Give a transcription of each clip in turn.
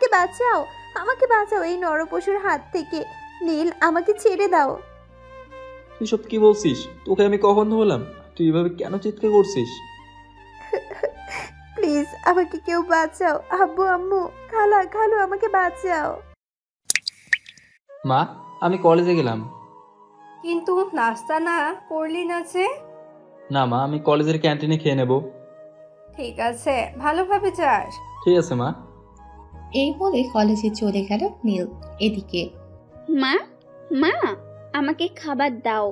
আমাকে বাঁচাও, আমাকে বাঁচাও এই নরপশুর হাত থেকে। নীল, আমাকে ছেড়ে দাও। তুই সব কি বলছিস? তোকে আমি কখন ধরলাম? তুই এভাবে কেন চিৎকার করছিস? প্লিজ আমাকে কেউ বাঁচাও। আব্বু, আম্মু, খালা, খালু, আমাকে বাঁচাও। মা, আমি কলেজে গেলাম। কিন্তু নাস্তা না করলি না যে? না মা, আমি কলেজের ক্যান্টিনে খেয়ে নেব। ঠিক আছে, ভালোভাবে যাস। ঠিক আছে মা। এই বলে কলেজে চলে গেল নীল। এদিকে মা, মা, আমাকে খাবার দাও।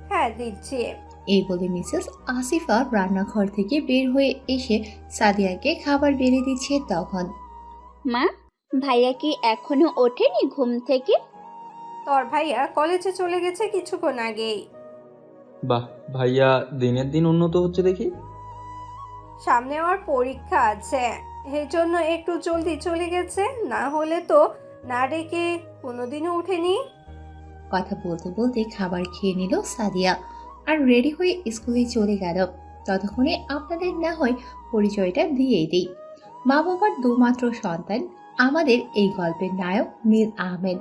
হ্যাঁ, দিচ্ছি। এই বলে মিসেস আসিফা রান্নাঘর থেকে বের হয়ে এসে সাদিয়াকে খাবার বেড়ে দিচ্ছে। তখন মা, ভাইয়া কি এখনো ওঠেনি ঘুম থেকে? তোর ভাইয়া কলেজে চলে গেছে কিছুক্ষণ আগেই। বাহ, ভাইয়া দিনের দিন উন্নত হচ্ছে দেখি। সামনে আমার পরীক্ষা আছে, এই জন্য একটু জলদি চলে গেছে, না হলে তো না ডেকে কোনোদিনও ওঠেনি। কথা বলতে বলতে খাবার খেয়ে নিল সাদিয়া আর রেডি হয়ে স্কুলে চলে গেল। ততক্ষণে আপনাদের না হয় পরিচয়টা দিয়েই দিই। মা বাবার দুমাত্র সন্তান আমাদের এই গল্পের নায়ক নীল আহমেদ।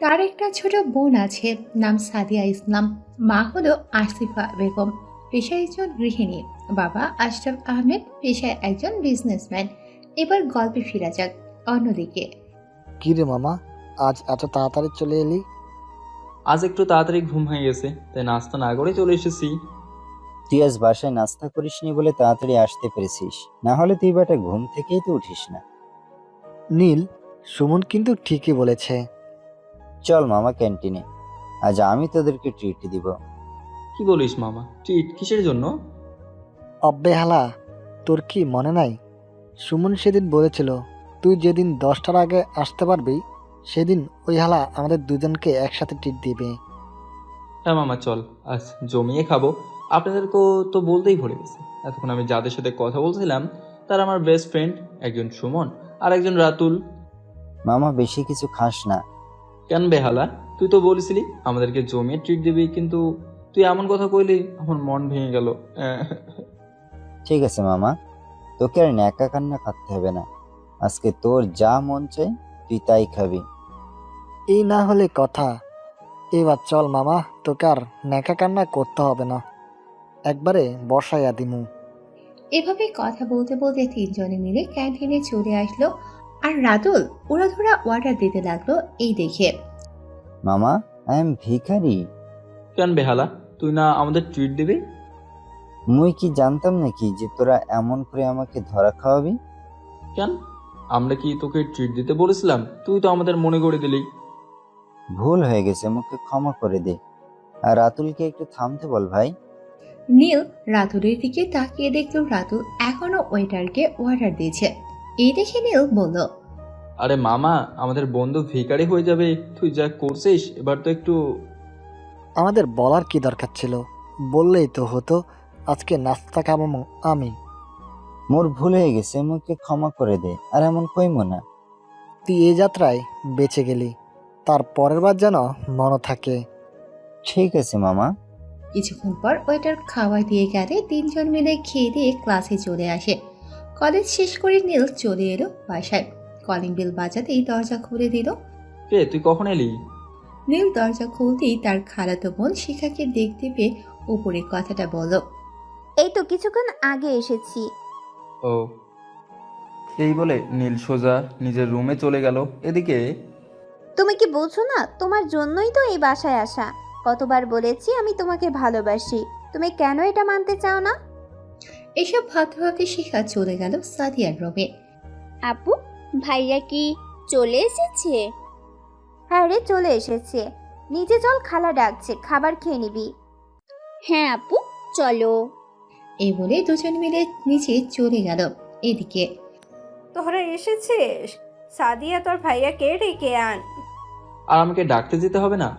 তার একটা ছোট বোন আছে, নাম সাদিয়া ইসলাম। মা হলো আসিফা বেগম, পেশায় একজন গৃহিণী। বাবা আশরাফ আহমেদ, পেশায় একজন বিজনেসম্যান। এবার গল্পে ফিরা যাক। অন্যদিকে কি রে মামা, আজ এত তাড়াতাড়ি চলে এলি? আজ একটু তাড়াতাড়ি ঘুম হয়ে গেছে, তাই নাস্তা না করে চলে এসেছি। তুই আজ বাসায় নাস্তা করিসনি বলে তাড়াতাড়ি আসতে পেরেছিস, না হলে তুই বেটা ঘুম থেকেই তো উঠিস না। নীল, সুমন কিন্তু ঠিকই বলেছে। চল মামা ক্যান্টিনে, আজ আমি তোদেরকে ট্রিট দিব। কি বলিস মামা? ট্রিট কিসের জন্য? অব্বেহালা, তোর কি মনে নাই? সুমন সেদিন বলেছিল তুই যেদিন 10টার আগে আসতে পারবি সেদিন ওই হালা আমাদের দুজনকে একসাথে ট্রিট দিবে। হ্যাঁ মামা, চল আজ জমিয়ে খাবো। আপনাদেরকেও তো বলতেই ভুলে গেছি, এতক্ষণ আমি যাদের সাথে কথা বলছিলাম তারা আমার বেস্ট ফ্রেন্ড, একজন সুমন আর একজন রাতুল। মামা বেশি কিছু খাস না। কেন বেহালা, তুই তো বলেছিলি আমাদেরকে জমিয়ে ট্রিট দিবি, কিন্তু তুই এমন কথা কইলি আমার মন ভেঙে গেল। ঠিক আছে মামা, তোকে আর ন্যাকা কান্না খাতে হবে না। আজকে তোর যা মন চাই তুই তাই খাবি। এই না হলে কথা। এবার চল মামা, তোকে আর ন্যাকা কান্না করতে হবে না, একবারে বসাইয়া দিমু। এভাবে কথা বলতে বলতে তিনজনে মিলে ক্যান্টিনে চলে আসলো। আর রাতুল ওরা অর্ডার দিতে লাগলো। এই দেখে মামা, আই এম ভিখারি। কেন বেহালা, তুই না আমাদের ট্রিট দিবি? মুই কি জানতাম নাকি যে তোরা এমন করে আমাকে ধরা খাওয়াবি? কেন, আমরা কি তোকে ট্রিট দিতে বলেছিলাম? তুই তো আমাদের মনে করে দিলি। ভুল হয়ে গেছে, মুখে ক্ষমা করে দে। আর রাতুলকে একটু থামতে বল ভাই। নীল রাতুলের দিকে তাকিয়ে দেখলো রাতুল এখনো ওয়েটারকে অর্ডার দিয়েছে। এই দেখে নীল বলল, আরে মামা, আমাদের বন্ধু ভিখারি হয়ে যাবে, তুই যা করছিস এবার তো একটু। আমাদের বলার কি দরকার ছিল? বললেই তো হতো আজকে নাস্তা খাবো আমি। মোর ভুল হয়ে গেছে, মুখে ক্ষমা করে দে। আর এমন কইমো না। তুই এই যাত্রায় বেঁচে গেলি, তার পরের বার যেন মনে থাকে। ঠিক আছে মামা। কিছুক্ষণ পর ওয়েটার খাবার দিয়ে গেলে তিনজন মিলে খেয়ে দিয়ে ক্লাসে চলে আসে। কলেজ শেষ করে নীল চলে এলো বাসায়। কলিং বেল বাজাতেই দরজা খুলে দিল। কে, তুই কখন এলি? নীল দরজা খুলতেই তার খালাতো বোন শিখাকে দেখতে পেয়ে উপরে কথাটা বলল। এই তো কিছুক্ষণ আগে এসেছি। ও, এই বলে নীল সোজা নিজের রুমে চলে গেল। এদিকে তুমি কি বোঝো না? তোমার জন্যই তো এই বাসায় আসা। কতবার বলেছি আমি তোমাকে ভালোবাসি, তুমি কেন এটা মানতে চাও না? এসব ভাবতে ভাবতে শিখা চলে গেল সাদিয়ার রুমে। আপু, ভাইয়া কি চলে এসেছে? হ্যাঁ রে, চলে এসেছে। নিচে চল, খালা ডাকছে, খাবার খেয়ে নিবি। হ্যাঁ আপু, চলো। এই বলে দুজন মিলে নিচে চলে গেল। এদিকে তোরা এসেছিস? সাদিয়া, তোর ভাইয়াকে ডেকে আন। আর আমাকে ডাকতে যেতে হবে না?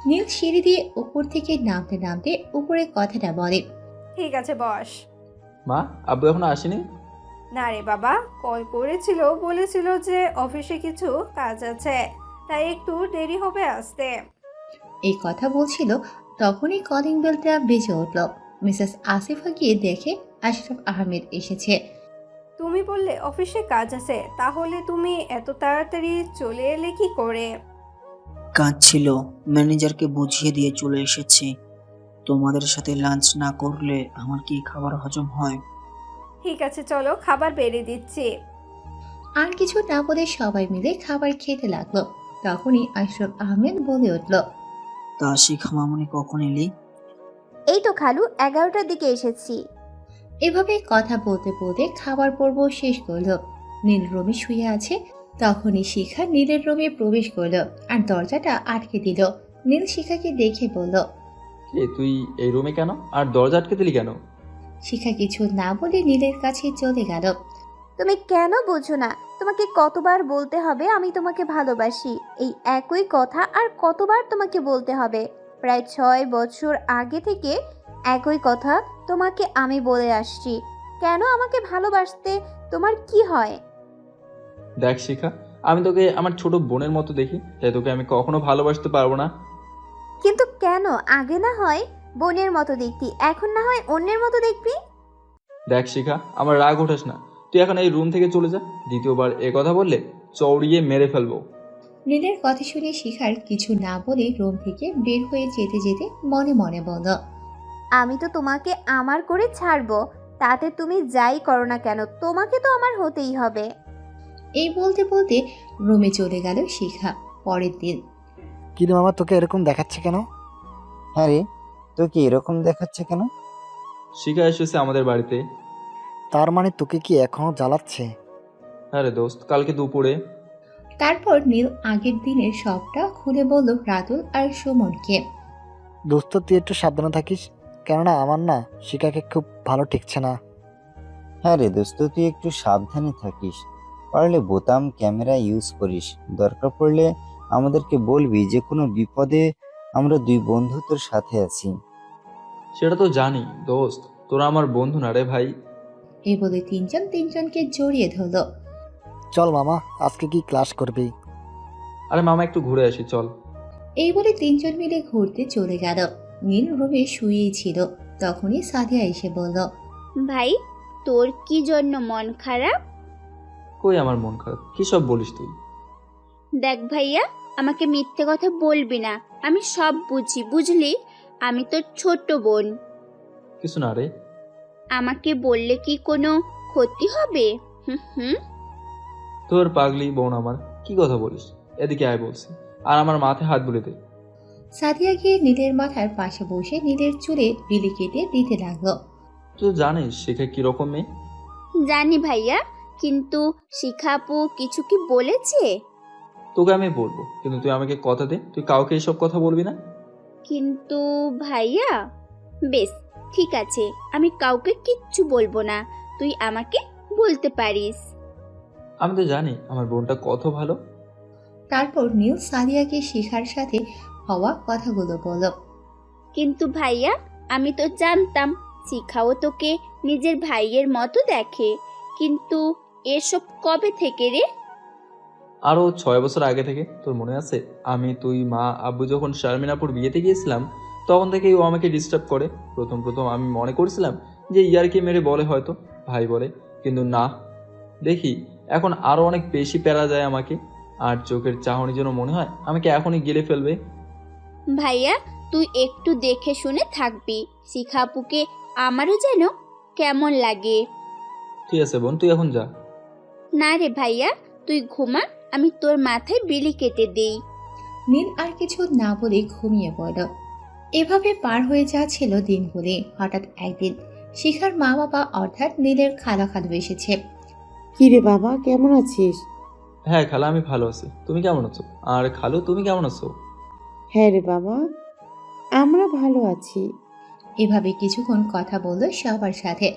নীল সিঁড়ি দিয়ে উপর থেকে নামতে নামতে উপরে কথাটা বলে। ঠিক আছে, বস। মা, আব্বু এখনো আসেনি? না রে বাবা, কল করেছিল, বলেছিল যে অফিসে কিছু কাজ আছে, তাই একটু দেরি হবে আসতে। এই কথা বলছিল তখনই কলিং বেলটা বেজে উঠল। মিসেস আসিফা গিয়ে দেখে আশরাফ আহমেদ এসেছে। তুমি বললে অফিসে কাজ আছে, তাহলে তুমি এত তাড়াতাড়ি চলে এলে কি করে? কাজ ছিল, ম্যানেজারকে বুঝিয়ে দিয়ে চলে এসেছি। তোমাদের সাথে লাঞ্চ না করলে আমার কি খাবার হজম হয়? ঠিক আছে, চলো খাবার বেড়ে দিচ্ছি। আর কিছু না বলে সবাই মিলে খাবার খেতে লাগলো। তখনই আশরাফ আহমেদ বলে উঠল, তা শিখা মামনি কখন এলি? এই তো খালু 11টার দিকে এসেছি। এভাবে কথা বলতে বলতে খাবার পর্ব শেষ করলো। নীল রুমে শুয়ে আছে। তখনই শিখা নীলের রুমে প্রবেশ করলো আর দরজাটা আটকে দিল। নীল শিখাকে দেখে বলল, তুই এই রুমে কেন আর দরজা আটকে দিলি কেন? শিখা কিছু না বলে নীলের কাছে চলে গেল। তুমি কেন বোঝো না? তোমাকে কতবার বলতে হবে আমি তোমাকে ভালোবাসি? এই একই কথা আর কতবার তোমাকে বলতে হবে? প্রায় 6 বছর আগে থেকে একই কথা তোমাকে আমি বলে আসছি। কেন আমাকে ভালোবাসতে তোমার কি হয়? দেখ শিখা, আমি তোকে আমার ছোট বোনের মতো দেখি, তাই তোকে আমি কখনো ভালোবাসতে পারবো না। কিন্তু কেন? আগে না হয় বোনের মতো দেখতি, এখন না হয় অন্যের মতো দেখবি? দেখ শিখা, আমার রাগ ওঠাস না। তুই এখন এই রুম থেকে চলে যা। দ্বিতীয়বার এ কথা বললে চৌড়িয়ে মেরে ফেলবো। নীলের কথা শুনে শিখার কিছু না বলে রুম থেকে বের হয়ে যেতে যেতে মনে মনে বলল, আমি তো তোমাকে আমার করে ছাড়বো, তাতে তুমি যাই করো না কেন তোমাকে তো আমার হতেই হবে। এই বলতে বলতে রুমে চলে গেল শিখা। পরের দিন কিন্তু মামা তোকে এরকম দেখাচ্ছে কেন? হ্যাঁ রে, তোকে এরকম দেখাচ্ছে কেন? শিখা এসেছে আমাদের বাড়িতে। তার মানে তোকে কি এখনো জ্বালাচ্ছে? আরে দোস্ত, কালকে দুপুরে তারপর নীল আগের দিনের সবটা খুলে বলল রাতুল আর সুমনকে। দোস্ত তুই একটু সাবধানে থাকিস, কেননা আমার না শিখাকে খুব ভালো ঠেকছে না। হ্যাঁ রে দোস্ত, তুই একটু সাবধানে থাকিস। পারলে বোতাম ক্যামেরা ইউজ করিস। দরকার পড়লে আমাদেরকে বলবি, যে কোনো বিপদে আমরা দুই বন্ধু তোর সাথে আছি। সেটা তো জানি দোস্ত, তোরা আমার বন্ধু না রে ভাই। এই বলে তিনজন তিনজনকে জড়িয়ে ধরল। চল মামা, আজকে কি ক্লাস করবি? আরে মামা একটু ঘুরে আসি চল। এই বলে তিনজন মিলে ঘুরতে চলে গেল। নীল রুমে শুয়েই ছিল। তখনই সাদিয়া এসে বলল, ভাই, তোর কি জন্য মন খারাপ? কই আমার মন খারাপ? কি সব বলিস তুই? দেখ ভাইয়া, আমাকে মিথ্যে কথা বলবি না। আমি সব বুঝি, বুঝলি? আমি তোর ছোট বোন। কিছু না রে। আমাকে বললে কি কোনো ক্ষতি হবে? হুম হুম। তোর পাগলি বোন আমার, কি কথা বলিস? এদিকে আয় বলছি, আর আমার মাথায় হাত বুলিয়ে দে। সাদিয়া গিয়ে নীলের মাথার পাশে বসে নীলের চুলে বিলি কেটে দিতে লাগলো। তুই জানিস শিখা কিরকম মেয়ে? জানি ভাইয়া, কিন্তু শিখা আপু কিছু কি বলেছে? তোকে আমি বলবো, কিন্তু তুই আমাকে কথা দে তুই কাউকে এইসব কথা বলবি না। কিন্তু ভাইয়া, বেশ ঠিক আছে, আমি কাউকে কিচ্ছু বলবো না। তুই আমাকে বলতে পারিস। আমি তো জানি আমার বোনটা কত ভালো। তারপর নীল সাদিয়াকে শিখার সাথে হওয়া কথাগুলো বলল। কিন্তু ভাইয়া, আমি তো জানতাম শিখাও তোকে নিজের ভাইয়ের মতো দেখে, কিন্তু এসব কবে থেকে রে? আরও 6 বছর আগে থেকে। তোর মনে আছে, আমি তুই মা আব্বু যখন শারমিনাপুর বিয়েতে গিয়েছিলাম, তখন থেকেই ও আমাকে ডিস্টার্ব করে। প্রথম প্রথম আমি মনে করেছিলাম যে ইয়ারকি মেরে বলে, হয়তো ভাই বলে, কিন্তু না, দেখি এখন আরও অনেক বেশি প্যারা যায় আমাকে। আর চোখের চাহনি যেন মনে হয় আমাকে এখনই গিলে ফেলবে। ভাইয়া, তুই একটু দেখে শুনে থাকবি। শিখা আপুকে আমারও যেন কেমন লাগে। ঠিক আছে বোন, তুই এখন যা। না রে ভাইয়া, তুই ঘুমা, আমি তোর মাথায় বিলি কেটে দেই। নীল আর কিছু না বলে ঘুমিয়ে পড়ল। এভাবে পার হয়ে যাচ্ছিল দিনগুলি। হঠাৎ একদিন শিখার মা বাবা অর্থাৎ নীলের খালা খালু এসেছে। কি রে বাবা, কেমন আছিস? হ্যাঁ খালা, আমি ভালো আছি। তুমি কেমন আছো? আর খালু তুমি কেমন আছো? হ্যাঁ রে বাবা, আমরা ভালো আছি। এভাবে কিছুক্ষণ কথা বলল সবার সাথে।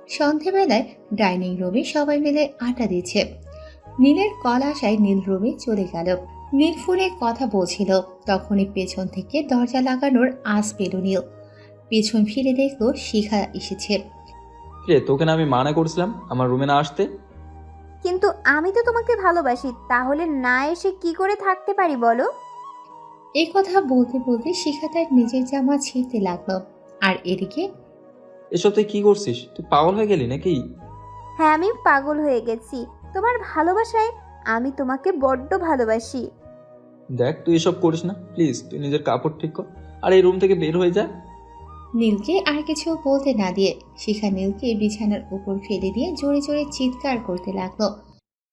সন্ধেবেলায় ডাইনিং রুমে সবাই মিলে আড্ডা দিচ্ছে। নীলের কল আসায় নীল রুমে চলে গেল। নীল ফোনে কথা বলছিল, তখনই পেছন থেকে দরজা লাগানোর আঁচ পেল নীল। পেছন ফিরে দেখলো শিখা এসেছে। রে, তোকে না আমি মানা করছিলাম আমার রুমে না আসতে? কিন্তু আমি তো তোমাকে ভালোবাসি, তাহলে না এসে কি করে থাকতে পারি বলো? এই কথা বলতে বলতে শিখা তার নিজের জামা ছিঁড়তে লাগলো। আর এদিকে এসব তুই কি করছিস? তুই পাগল হয়ে গেলি নাকি? হ্যাঁ, আমি পাগল হয়ে গেছি তোমার ভালোবাসায়। আমি তোমাকে বড্ড ভালোবাসি। দেখ তুই এসব করিস না প্লিজ, তুই নিজের কাপড় ঠিক কর আর এই রুম থেকে বের হয়ে যা। নীলকে আর কিছু বলতে না দিয়ে শিখা নীলকে বিছানার উপর ফেলে দিয়ে জোরে জোরে চিৎকার করতে লাগলো।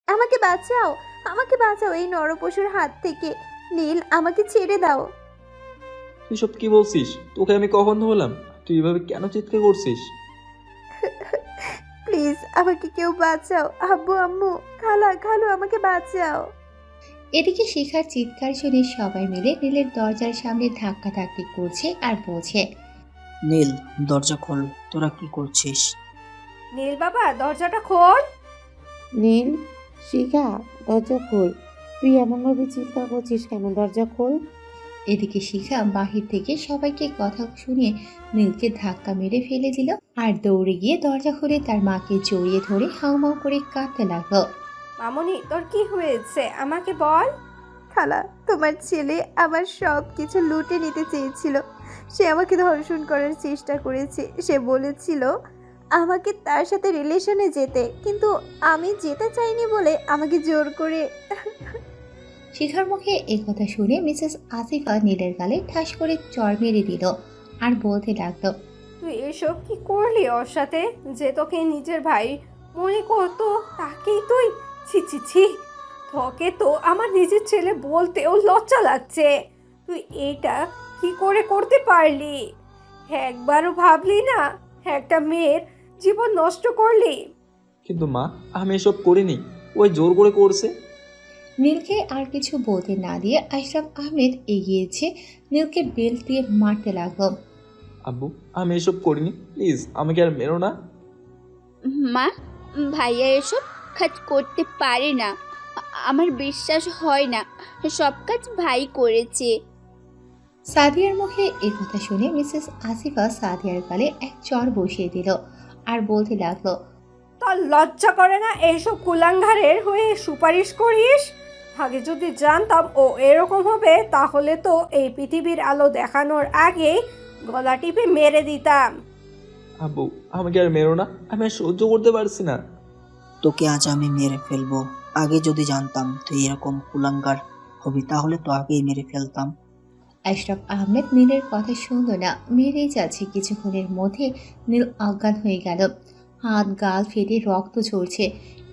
আমাকে বাঁচাও, আমাকে বাঁচাও এই নরপশুর হাত থেকে। নীল, আমাকে ছেড়ে দাও। তুই সব কি বলছিস? তোকে আমি কখন ধরলাম? তুই এভাবে কেন চিৎকার করছিস? প্লিজ আমাকে কেউ বাঁচাও। আব্বু, আম্মু, খালা, খালু, আমাকে বাঁচাও। এদিকে শিখার চিৎকার শুনে সবাই মিলে নীলের দরজার সামনে ধাক্কাধাক্কি করছে আর বলছে, নীল, দরজা খোল, তোরা কি করছিস? নীল বাবা, দরজাটা খোল। নীল, শিখা, দরজা খোল। তুই এমনভাবে চিৎকার করছিস কেন? দরজা খোল। এদিকে শিখা বাহির থেকে সবাইকে কথা শুনিয়ে নীলকে ধাক্কা মেরে ফেলে দিল আর দৌড়ে গিয়ে দরজা খুলে তার মাকে জড়িয়ে ধরে হাউমাউ করে কাঁদতে লাগলো। মামনি, তোর কি হয়েছে আমাকে বল। খালা, তোমার ছেলে আমার সব কিছু লুটে নিতে চেয়েছিল। সে আমাকে ধর্ষণ করার চেষ্টা করেছে। সে বলেছিল আমাকে তার সাথে রিলেশনে যেতে, কিন্তু আমি যেতে চাইনি বলে আমাকে জোর করে। শিখার মুখে এই কথা শুনে মিসেস আসিফা নীলের গালে ঠাস করে চড় মেরে দিল আর বলতে লাগলো, তুই এসব কি করলি ওর সাথে? যে তোকে নিজের ভাই মনে করতো তাকেই তুই। ছি ছি ছি, তোকে তো আমার নিজের ছেলে বলতেও লজ্জা লাগছে। তুই এটা কি করে করতে পারলি? একবারও ভাবলি না একটা মেয়ের জীবন নষ্ট করলি? কিন্তু মা, আমি এসব করিনি, ওই জোর করে করছে। নীলকে আর কিছু বলতে না দিয়ে আশরাফ আহমেদ এগিয়েছে নীলকে বেল্ট দিয়ে মারতে লাগলো। আব্বু, আমি এসব করিনি, প্লিজ আমাকে আর মেরো না। মা, ভাইয়া এসব কাজ করতে পারে না। আমার বিশ্বাস হয় না সব কাজ ভাই করেছে। সাদিয়ার মুখে এই কথা শুনে মিসেস আসিফা সাদিয়ার গালে এক চড় বসিয়ে দিল আর বলতে লাগলো, তোর লজ্জা করে না এইসব কুলাঙ্গারের হয়ে সুপারিশ করিস? আগে যদি জানতাম ও এরকম হবে তাহলে তো এই পৃথিবীর আলো দেখানোর আগে গলা টিপে মেরে দিতাম। আব্বু, আমাকে আর মেরো না, আমি আর সহ্য করতে পারছি না। তোকে আজ আমি মেরে ফেলবো। আগে যদি জানতাম তুই এরকম কুলাঙ্গার হবি তাহলে তো আগেই মেরে ফেলতাম। আশরাফ আহমেদ নীলের কথা শুনল না, মেরেই যাচ্ছে। কিছুক্ষণের মধ্যে নীল অজ্ঞান হয়ে গেল। হাত গাল ফেটে রক্ত ঝরছে,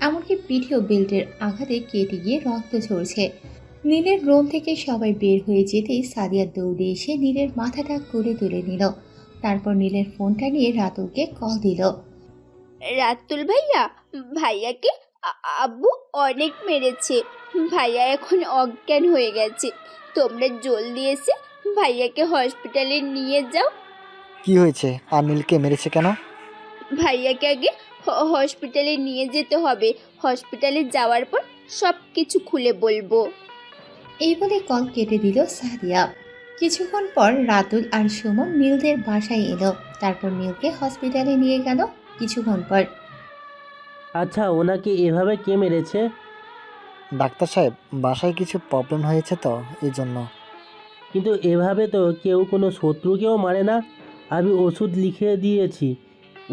এমনকি পিঠেও বেল্টের আঘাতে কেটে গিয়ে রক্ত ঝরছে। নীলের রুম থেকে সবাই বের হয়ে যেতেই সাদিয়া দৌড়ে এসে নীলের মাথাটা কোলে তুলে নিল। তারপর নীলের ফোনটা নিয়ে রাতুলকে কল দিল। রাতুল ভাইয়া, ভাইয়াকে আব্বু অনেক মেরেছে। ভাইয়া এখন অজ্ঞান হয়ে গেছে। তোমরা জলদি এসে ভাইয়াকে হসপিটালে নিয়ে যাও। কি হয়েছে? আর নীলকে মেরেছে কেন? ভাইয়াকে আগে হসপিটালে নিয়ে যেতে হবে। হসপিটালে যাওয়ার পর সব কিছু খুলে বলবো। এই বলে কল কেটে দিল সাদিয়া। কিছুক্ষণ পর রাতুল আর সুমন নীলদের বাসায় এলো। তারপর নীলকে হসপিটালে নিয়ে গেল। কিছুক্ষণ পর, আচ্ছা, ওনাকে এভাবে কে মেরেছে? ডাক্তার সাহেব, বাসায় কিছু প্রবলেম হয়েছে তো এই জন্য। কিন্তু এভাবে তো কেউ কোনো শত্রুকেও মারে না। আমি ওষুধ লিখে দিয়েছি,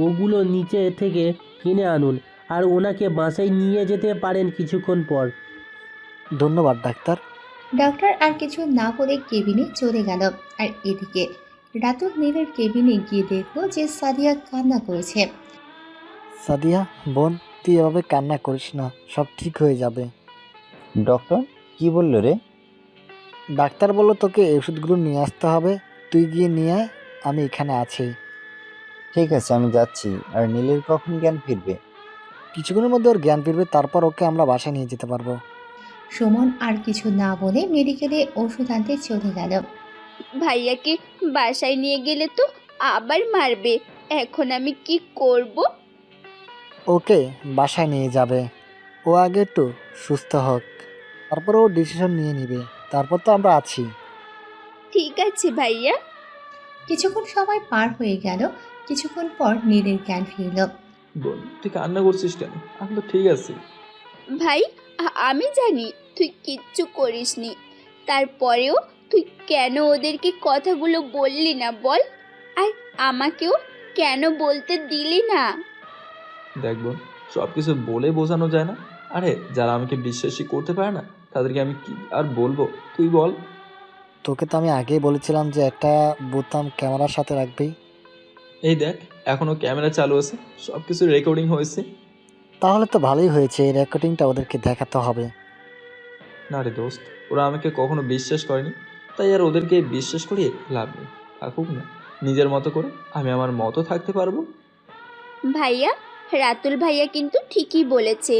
ওগুলো নিচে থেকে কিনে আনুন আর ওনাকে বাসায় নিয়ে যেতে পারেন কিছুক্ষণ পর। ধন্যবাদ ডাক্তার। ডাক্তার আর কিছু না বলে কেবিনে চলে গেল। আর এদিকে রাতুল নীলের কেবিনে গিয়ে দেখলো যে সাদিয়া কান্না করেছে। সাদিয়া বোন, তুই এভাবে কান্না করিস না, সব ঠিক হয়ে যাবে। ডক্টর কি বললো রে? ডাক্তার বললো তোকে এই ওষুধগুলো নিয়ে আসতে হবে, তুই গিয়ে নিয়ে আয়, আমি এখানে আছি। ঠিক আছে, আমি যাচ্ছি। আর নীলের কখন জ্ঞান ফিরবে? কিছুক্ষণের মধ্যে ওর জ্ঞান ফিরবে, তারপর ওকে আমরা বাসায় নিয়ে যেতে পারবো। সুমন আর কিছু না বলে মেডিকেলে ওষুধ আনতে চলে গেল। ভাইয়াকে বাসায় নিয়ে গেলে তো আবার মারবে। এখন আমি কি করব? ওকে বাসায় নিয়ে যাবে, ও আগে একটু সুস্থ হোক, তারপর ও ডিসিশন নিয়ে নিবে, তারপর তো আমরা আছি। ঠিক আছে ভাইয়া। কিছুক্ষণ সময় পার হয়ে গেল। কিছুক্ষণ পর নীলের জ্ঞান ফিরল। বোন, তুই কান্না করছিস কেন? আমি তো ঠিক আছি। ভাই, আমি জানি তুই কিচ্ছু করিসনি। তারপরেও তুই কেন ওদেরকে কথাগুলো বললি না বল? আর আমাকেও কেন বলতে দিলি না? দেখ বোন, সব কিছু বলে বোঝানো যায় না। আরে যারা আমাকে বিশ্বাসই করতে পারে না তাদেরকে আমি কি আর বলবো, তুই বল। তোকে তো আমি আগেই বলেছিলাম যে একটা বোতাম ক্যামেরার সাথে রাখবি। এই দেখ, এখনো ক্যামেরা চালু আছে, সব কিছু রেকর্ডিং হয়েছে। তাহলে তো ভালোই হয়েছে, এই রেকর্ডিংটা ওদেরকে দেখাতে হবে। না রে দোস্ত, ওরা আমাকে কখনো বিশ্বাস করেনি, তাই আর ওদেরকে বিশ্বাস করিয়ে লাভ নেই। থাকুক না নিজের মতো করে, আমি আমার মতো থাকতে পারবো। ভাইয়া, রাতুল ভাইয়া কিন্তু ঠিকই বলেছে।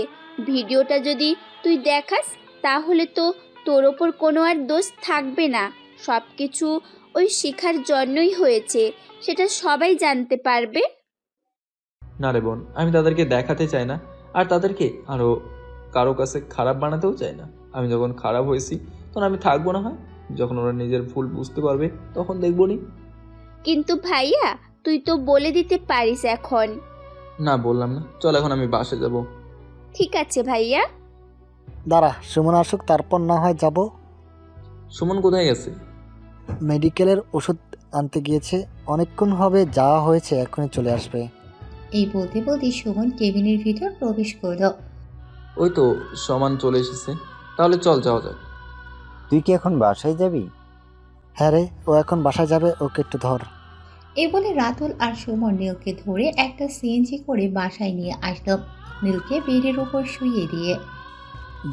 ভিডিওটা যদি তুই দেখাস তাহলে তো তোর ওপর কোনো আর দোষ থাকবে না। সব কিছু ওই শিখার জন্যই হয়েছে, সেটা সবাই জানতে পারবে। না রে বোন, আমি তাদেরকে দেখাতে চাই না, আর তাদেরকে আরও কারো কাছে খারাপ বানাতেও চাই না। আমি যখন খারাপ হয়েছি তখন আমি থাকবো না, হয় যখন ওরা নিজের ভুল বুঝতে পারবে তখন দেখবো নি। কিন্তু ভাইয়া, তুই তো বলে দিতে পারিস এখন। না বললাম না, চল এখন আমি বাসে যাব। ঠিক আছে ভাইয়া। দাঁড়া, সুমন আসুক, তারপর না হয় যাব। সুমন কোথায় গেছে? মেডিকেলের ওষুধ আনতে গিয়েছে, অনেকক্ষণ হবে যাওয়া হয়েছে, এখনই চলে আসবে। এই বলতে বলতে সুমন কেবিনের ভিতর প্রবেশ করলো। ওই তো সমান চলে এসেছে, তাহলে চল যাওয়া যাক। তুই কি এখন বাসায় যাবি? হ্যাঁ রে, ও এখন বাসায় যাবে, ওকে একটু ধর। এই বলে রাতুল আর সুমন নীলকে ধরে একটা সিএনজি করে বাসায় নিয়ে আসলো, নীলকে বেডের উপর শুইয়ে দিয়ে।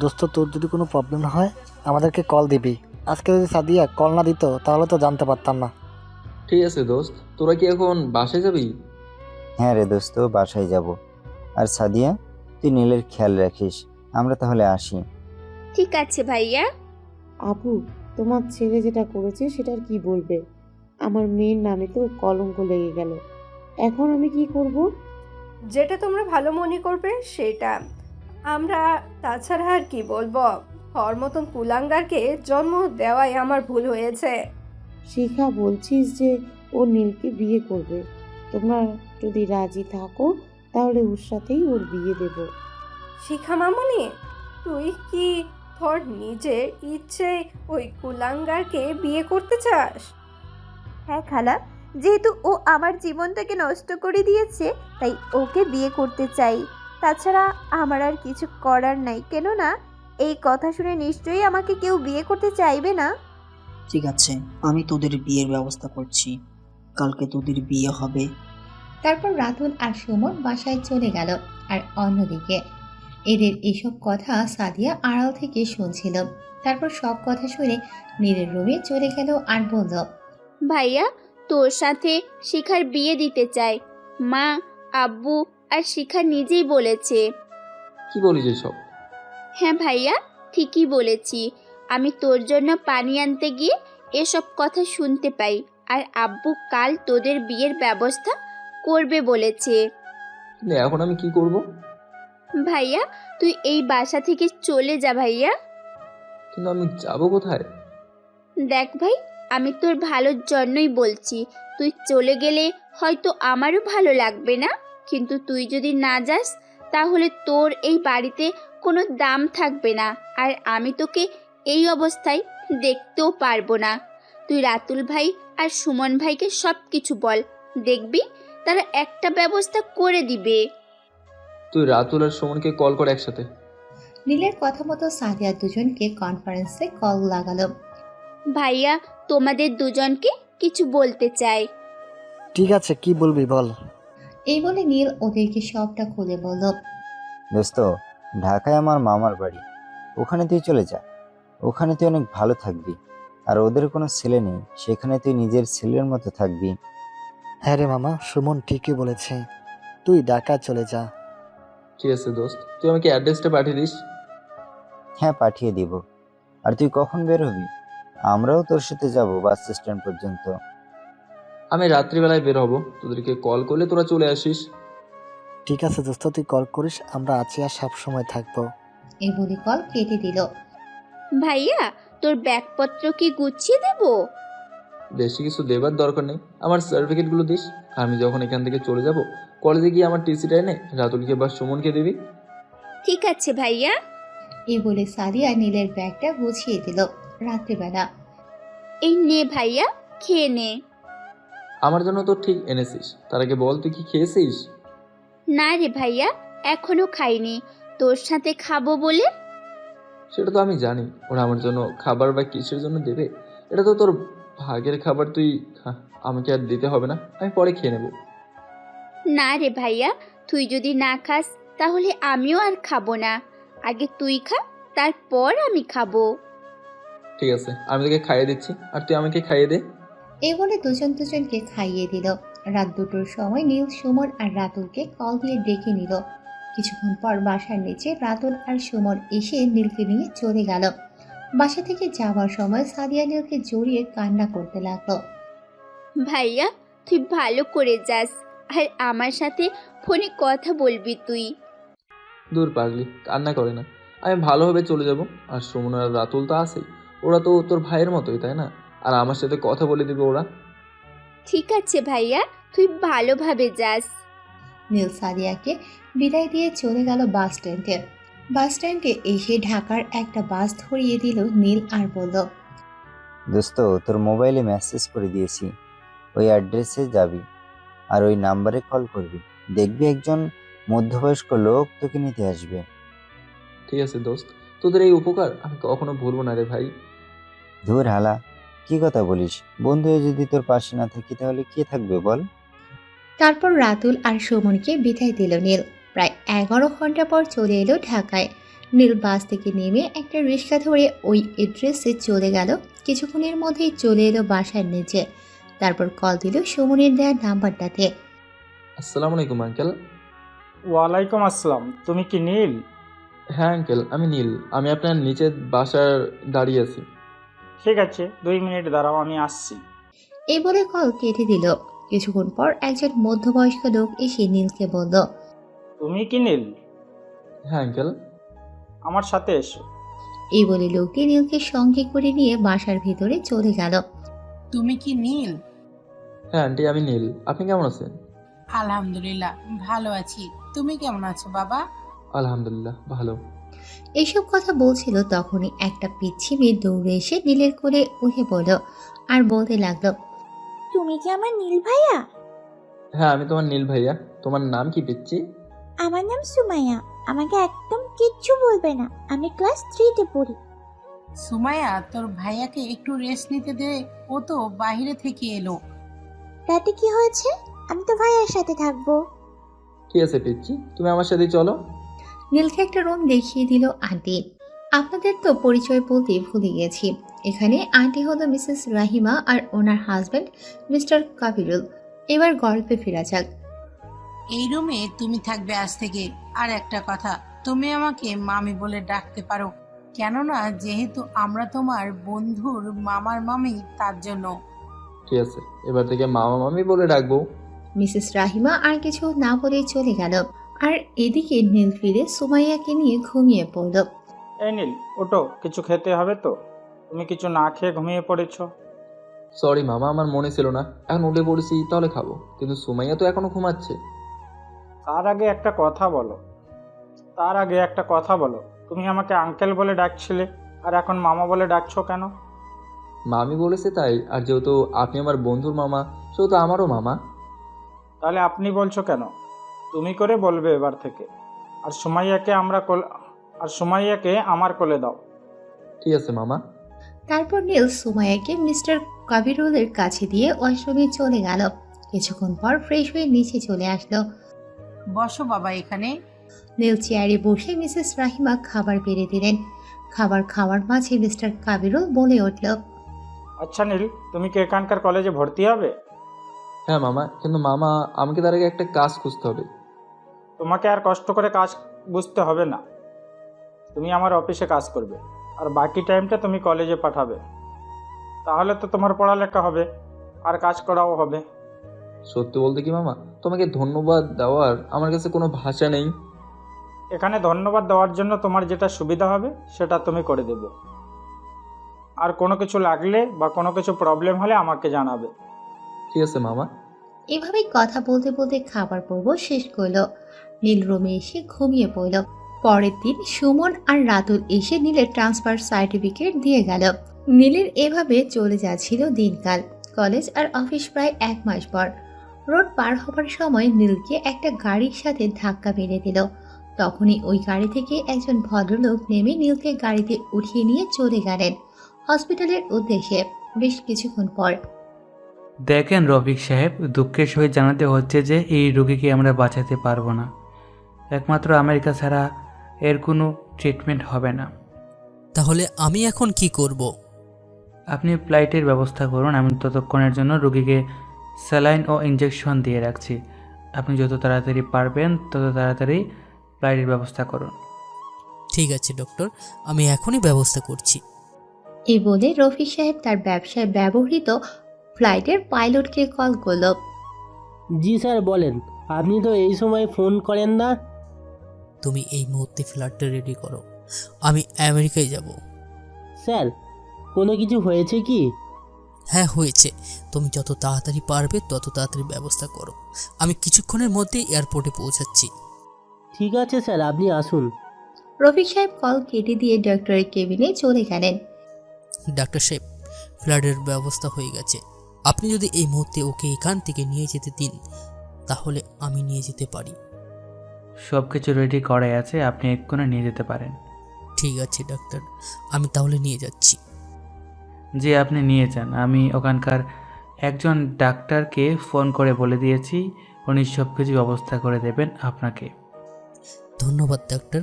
দোস্ত, তোর যদি কোনো প্রবলেম হয় আমাদেরকে কল দিবি। আজকে যদি সাদিয়া কল না দিত তাহলে তো জানতে পারতাম না। ঠিক আছে দোস্ত, তোরা কি এখন বাসে যাবি? হ্যাঁ রে দোস্ত, বাসায় যাব। আর সাদিয়া, তুই নীলের খেয়াল রাখিস। আমরা তাহলে আসি। ঠিক আছে ভাইয়া। আপু, তোমার ছেলে যেটা করেছে সেটার কি বলবে? আমার মেয়ের নামে তো কলঙ্ক লেগে গেল। এখন আমি কি করব? যেটা তোমরা ভালো মনে করবে সেটা। আমরা তাছাড়া আর কি বলবো, হর মতন কুলাঙ্গারকে জন্ম দেওয়াই আমার ভুল হয়েছে। শিখা, বলছিস যে ও নীলকে বিয়ে করবে? তোমরা যদি রাজি থাকো তাহলে ওর সাথেই ওর বিয়ে দেব। শিখা মামুনি, তুই কি তোর নিজের ইচ্ছে ওই কুলাঙ্গারকে বিয়ে করতে চাস? হ্যাঁ খালা, যেহেতু ও আমার জীবনটাকে নষ্ট করে দিয়েছে তাই ওকে বিয়ে করতে চাই। তাছাড়া আমার আর কিছু করার নাই, কেননা এই কথা শুনে নিশ্চয়ই আমাকে কেউ বিয়ে করতে চাইবে না। ঠিক আছে, আমি তোদের বিয়ের ব্যবস্থা করছি। কালকে তোদের বিয়ে হবে। তারপর রাতুল আর সুমন বাসায় চলে গেল। আর অন্যদিকে এদের এসব কথা সাদিয়া আড়াল থেকে শুনছিল। তারপর সব কথা শুনে নীলের রুমে চলে গেল আর বলল, ভাইয়া, তোর সাথে শিখার বিয়ে দিতে চায়। মা, আব্বু আর শিখা নিজেই বলেছে। কি বলিস এসব? হ্যাঁ ভাইয়া, ঠিকই বলেছি। আমি তোর জন্য পানি আনতে গিয়ে এসব কথা শুনতে পাই। আর আব্বু কাল তোদের বিয়ের ব্যবস্থা করবে বলেছে। কিন্তু এখন আমি কি করব? ভাইয়া, তুই এই বাসা থেকে চলে যা ভাইয়া। কিন্তু আমি যাব কোথায়? দেখ ভাই, আমি তোর ভালোর জন্যই বলছি। তুই চলে গেলে হয়তো আমারও ভালো লাগবে না, কিন্তু তুই যদি না যাস তাহলে তোর এই বাড়িতে কোনো দাম থাকবে না। আর আমি তোকে এই অবস্থায় দেখতেও পারবো না। তুই রাতুল ভাই আর সুমন ভাইকে সব কিছু বল, দেখবি তারা একটা ব্যবস্থা করে দিবে। তুই রাতুল আর সুমনকে কল কর একসাথে। নীলের কথা মতো সাদিয়া দুজনকে কনফারেন্সে কল লাগালো। ভাইয়া, তোমাদের দুজনকে কিছু বলতে চাই। ঠিক আছে, কি বলবি বল। এই বলে নীল ওদেরকে সবটা খুলে বলল। দোস্ত, ঢাকায় আমার মামার বাড়ি, ওখানে তুই চলে যা। ওখানে তুই অনেক ভালো থাকবি। আর ওদের কোনো ছেলে নেই, সেখানে তুই নিজের ছেলের মতো থাকবি। হ্যাঁ রে মামা, সুমন ঠিকই বলেছে, তুই ঢাকা চলে যা। ঠিক আছে দোস্ত, তুই আমাকে অ্যাড্রেসটা পাঠিয়ে দিস। হ্যাঁ, পাঠিয়ে দিব। আর তুই কখন বের হবি? আমরাও তোর সাথে যাব বাস স্ট্যান্ড পর্যন্ত। আমি রাত্রিবেলায় বের হব, তোদেরকে কল করলে তোরা চলে আসিস। ঠিক আছে দোস্ত, তুই কল করিস, আমরা আছি আর সব সময় থাকবো। এই বলে কল কেটে দিল। ভাইয়া, তোর ব্যাগপত্র কি গুছিয়ে দেব? বেশি কিছু দেবার দরকার নেই, আমার সার্টিফিকেটগুলো দিস। আমি যখন এখান থেকে চলে যাব কলেজে গিয়ে আমার টিসিটা এনে রাতুলকে বা সুমনকে দিবি। ঠিক আছে ভাইয়া। এই বলে সাদিয়া নীলের ব্যাগটা গুছিয়ে দিল। রাত্রিবেলা এই নে ভাইয়া, খেয়ে নে। আমার জন্য তো ঠিক এনেছিস, তার আগে বল তুই কি খেয়েছিস? না রে ভাইয়া, এখনো খাইনি, তোর সাথে খাবো বলে। সেটা তো আমি জানি, ওরা আমার জন্য খাবার বা কিসের জন্য দেবে। এটা তো তোর ভাগের খাবার, তুই খা। আমাকে আর দিতে হবে না, আমি পরে খেয়ে নেবো। না রে ভাইয়া, তুই যদি না খাস তাহলে আমিও আর খাবো না। আগে তুই খা, তারপর আমি খাবো। ঠিক আছে, আমি তোকে খাইয়ে দিচ্ছি, আর তুই আমাকে খাইয়ে দে। এই বলে দুজন দুজনকে খাইয়ে দিল। রাত 2টোর সময় নীল, সুমন আর রাতুলকে কল দিয়ে ডেকে নিল। কিছুক্ষণ পর বাসার নিচে রাতুল আর সুমন এসে নীলকে নিয়ে চলে গেল। বাসা থেকে যাওয়ার সময় সাদিয়া নীলকে জড়িয়ে কান্না করতে লাগলো। ভাইয়া, তুই ভালো করে যাস, আর আমার সাথে ফোনে কথা বলবি তুই। দূর পাগলি, কান্না করে না, আমি ভালোভাবে চলে যাব। আর সুমন আর রাতুল তো আছেই, ওরা তো তোর ভাইয়ের মতোই, তাই না? আর আমার সাথে কথা বলে দিবে ওরা। ঠিক আছে ভাইয়া, তুই ভালোভাবে যাস। নীল সাদিয়াকে বিদায় দিয়ে চলে গেল বাস স্ট্যান্ডে। বাস স্ট্যান্ডে এসে ঢাকার একটা বাস ধরিয়ে দিল নীল আর বলল, দোস্ত, তোর মোবাইলে মেসেজ করে দিয়েছি, ওই অ্যাড্রেসে যাবি আর ওই নাম্বারে কল করবি। দেখবি একজন মধ্যবয়স্ক লোক তোকে নিতে আসবে। ঠিক আছে দোস্ত, তোদের এই উপকার আমি কখনো ভুলবো না রে ভাই। ধুর হালা, কি কথা বলিস? বন্ধু হয়ে যদি তোর পাশে না থাকি তাহলে কে থাকবে বল? তারপর রাতুল আর সুমনকে বিদায় দিল নীল। প্রায় 11 ঘন্টা পর চলে এলো ঢাকায়। নীল বাস থেকে নেমে একটা রিক্সা ধরে ওই এড্রেসে চলে গেল। কিছুক্ষণের মধ্যেই চলে এলো বাসার নিচে। তারপর কল দিল সুমনের দেওয়া নাম্বারটাতে। আসসালামু আলাইকুম আঙ্কেল। ওয়ালাইকুম আসসালাম। তুমি কি নীল? হ্যাঁ আঙ্কেল, আমি নীল। আমি আপনার নিচের বাসার দাঁড়িয়ে আছি। ঠিক আছে, 2 মিনিট দাঁড়াও, আমি আসছি। এই বলে কল কেটে দিল। কিছুক্ষণ পর একজন মধ্যবয়স্ক লোক এসে নীলকে বলল, তুমি কি নীল? হ্যাঁ আঙ্কেল। আমার সাথে এসো। এই বলে লোকটি নীলকে সঙ্গে করে নিয়ে বাসার ভিতরে চলে গেল। তুমি কি নীল? হ্যাঁ আন্টি, আমি নীল। আপনি কেমন আছেন? আলহামদুলিল্লাহ ভালো আছি। তুমি কেমন আছো বাবা? আলহামদুলিল্লাহ ভালো। এইসব কথা বলছিল তখনই একটা পিচ্ছি মেয়ে দৌড়ে এসে নীলের কোলে উঠে পড়ল আর বলতে লাগলো, তুমি কি আমার নীল ভাইয়া? হ্যাঁ, আমি তোমার নীল ভাইয়া। তোমার নাম কি পিচ্ছি? আমার নাম সুমাইয়া। আমাকে একদম কিচ্ছু বলবে না, আমি ক্লাস 3-তে পড়ি। সুমাইয়া, তোর ভাইয়াকে একটু রেস্ট নিতে দে, ও তো বাইরে থেকে এলো। তাতে কি হয়েছে? আমি তো ভাইয়ার সাথে থাকবো। ঠিক আছে পিচ্ছি, তুমি আমার সাথে চলো। নীলকে একটা রুম দেখিয়ে দিল আন্টি। আপনাদের তো পরিচয় বলতে ভুলে গেছি। এখানে আন্টি হলো মিসেস রাহিমা আর ওনার হাজব্যান্ড মিস্টার কাবিরুল। এবার গল্পে ফেরা যাক। এই রুমে তুমি থাকবে আজ থেকে। আর একটা কথা, তুমি আমাকে মামি বলে ডাকতে পারো, কেননা যেহেতু আমরা তোমার বন্ধুর মামার মামি, তার জন্য। ঠিক আছে, এবার থেকে মামা মামি বলে ডাকবো। মিসেস রাহিমা আর কিছু না বলেই চলে গেল। আর এদিকে নীল ফিরে সুমাইয়াকে নিয়ে ঘুমিয়ে পড়ল। এই নীল, ওঠো, কিছু খেতে হবে তো। তুমি কিছু না খেয়ে ঘুমিয়ে পড়েছো। সরি মামা, আমার মনে ছিল না। এখন উঠে পড়েছি, তাহলে খাবো। কিন্তু সুমাইয়া তো এখনো ঘুমাচ্ছে। তার আগে একটা কথা বলো। তুমি আমাকে আঙ্কেল বলে ডাকছিলে, আর এখন মামা বলে ডাকছো কেন? মামি বলেছে তাই। আর যেহেতু আপনি আমার বন্ধুর মামা, সেহেতু আমারও মামা। তাহলে আপনি বলছো কেন? তুমি করে বলবে এবার থেকে। আর সুমাইয়াকে আমার কোলে দাও। ঠিক আছে মামা। তারপর নীল সুমাইয়াকে মিস্টার কাবিরুলের কাছে দিয়ে ওয়াশরুমে চলে গেল। কিছুক্ষণ পর ফ্রেশ হয়ে নিচে চলে আসলো। বসো বাবা এখানে। নীল চেয়ারে বসে মিসেস রাহিমা খাবার বেড়ে দিলেন। খাবার খাওয়ার মাঝে মিস্টার কাবিরুল বলে উঠল, আচ্ছা নীল, তুমি কি এখানকার কলেজে ভর্তি হবে? হ্যাঁ মামা, কিন্তু মামা আমাকে তার আগে একটা কাজ খুঁজতে হবে। তোমাকে আর কষ্ট করে কাজ বুঝতে হবে না। তুমি আমার অফিসে কাজ করবে, আর বাকি টাইমটা তুমি কলেজে পাঠাবে। তাহলে তো তোমার পড়ালেখা হবে আর কাজ করাও হবে। সত্যি বলতে কি মামা, তোমাকে ধন্যবাদ দেওয়ার আমার কাছে কোনো ভাষা নেই। এখানে ধন্যবাদ দেওয়ার জন্য তোমার যেটা সুবিধা হবে সেটা তুমি করে দেবে। আর কোনো কিছু লাগলে বা কোনো কিছু প্রবলেম হলে আমাকে জানাবে। ঠিক আছে মামা। এভাবেই কথা বলতে বলতে খাবার পর্ব শেষ করলো। নীল রুমে এসে ঘুমিয়ে পড়ল। পরের দিন সুমন আর রাতুল এসে নীলের ট্রান্সফার সার্টিফিকেট দিয়ে গেল। নীলের এভাবে চলে যাচ্ছিল দিনকাল। কলেজ আর অফিস প্রায় 1 মাস পর রোড পার হবার সময় নীলকে একটা গাড়ির সাথে ধাক্কা মেরে দিল। তখনই ওই গাড়ি থেকে একজন ভদ্রলোক নেমে নীলকে গাড়িতে উঠিয়ে নিয়ে চলে গেলেন হসপিটালের উদ্দেশ্যে। বেশ কিছুক্ষণ পর দেখেন রফিক সাহেব, দুঃখের সহিত জানাতে হচ্ছে যে এই রোগীকে আমরা বাঁচাতে পারবো না। একমাত্র আমেরিকা ছাড়া এর কোনো ট্রিটমেন্ট হবে না। তাহলে আমি এখন কি করব? আপনি ফ্লাইটের ব্যবস্থা করুন, আমি ততক্ষণের জন্য রোগীকে স্যালাইন ও ইঞ্জেকশন দিয়ে রাখছি। আপনি যত তাড়াতাড়ি পারবেন তত তাড়াতাড়ি ফ্লাইটের ব্যবস্থা করুন। ঠিক আছে ডক্টর, আমি এখনই ব্যবস্থা করছি। এই বলে রফিক সাহেব তার ব্যবসায় ব্যবহৃত ফ্লাইটের পাইলটকে কল করল। জি স্যার বলেন, আপনি তো এই সময় ফোন করেন না। তুমি এই মুহূর্তে ফ্লাইটটা রেডি করো, আমি আমেরিকায় যাব। স্যার কোনো কিছু হয়েছে কি? হ্যাঁ হয়েছে, তুমি যত তাড়াতাড়ি পারবে তত তাড়াতাড়ি ব্যবস্থা করো। আমি কিছুক্ষণের মধ্যেই এয়ারপোর্টে পৌঁছাচ্ছি। ঠিক আছে স্যার, আপনি আসুন। রফিক সাহেব কল কেটে দিয়ে ডক্টরের কেবিনে চলে গেলেন। ডাক্তার সাহেব, ফ্লাইটের ব্যবস্থা হয়ে গেছে। আপনি যদি এই মুহূর্তে ওকে এখান থেকে নিয়ে যেতে দিন তাহলে আমি নিয়ে যেতে পারি। সব কিছু রেডি করাই আছে, আপনি এক্ষুনি নিয়ে যেতে পারেন। ঠিক আছে ডাক্তার, আমি তাহলে নিয়ে যাচ্ছি। যে আপনি নিয়ে যান, আমি ওখানকার একজন ডাক্তারকে ফোন করে বলে দিয়েছি, উনি সব কিছু ব্যবস্থা করে দেবেন আপনাকে। ধন্যবাদ ডাক্তার।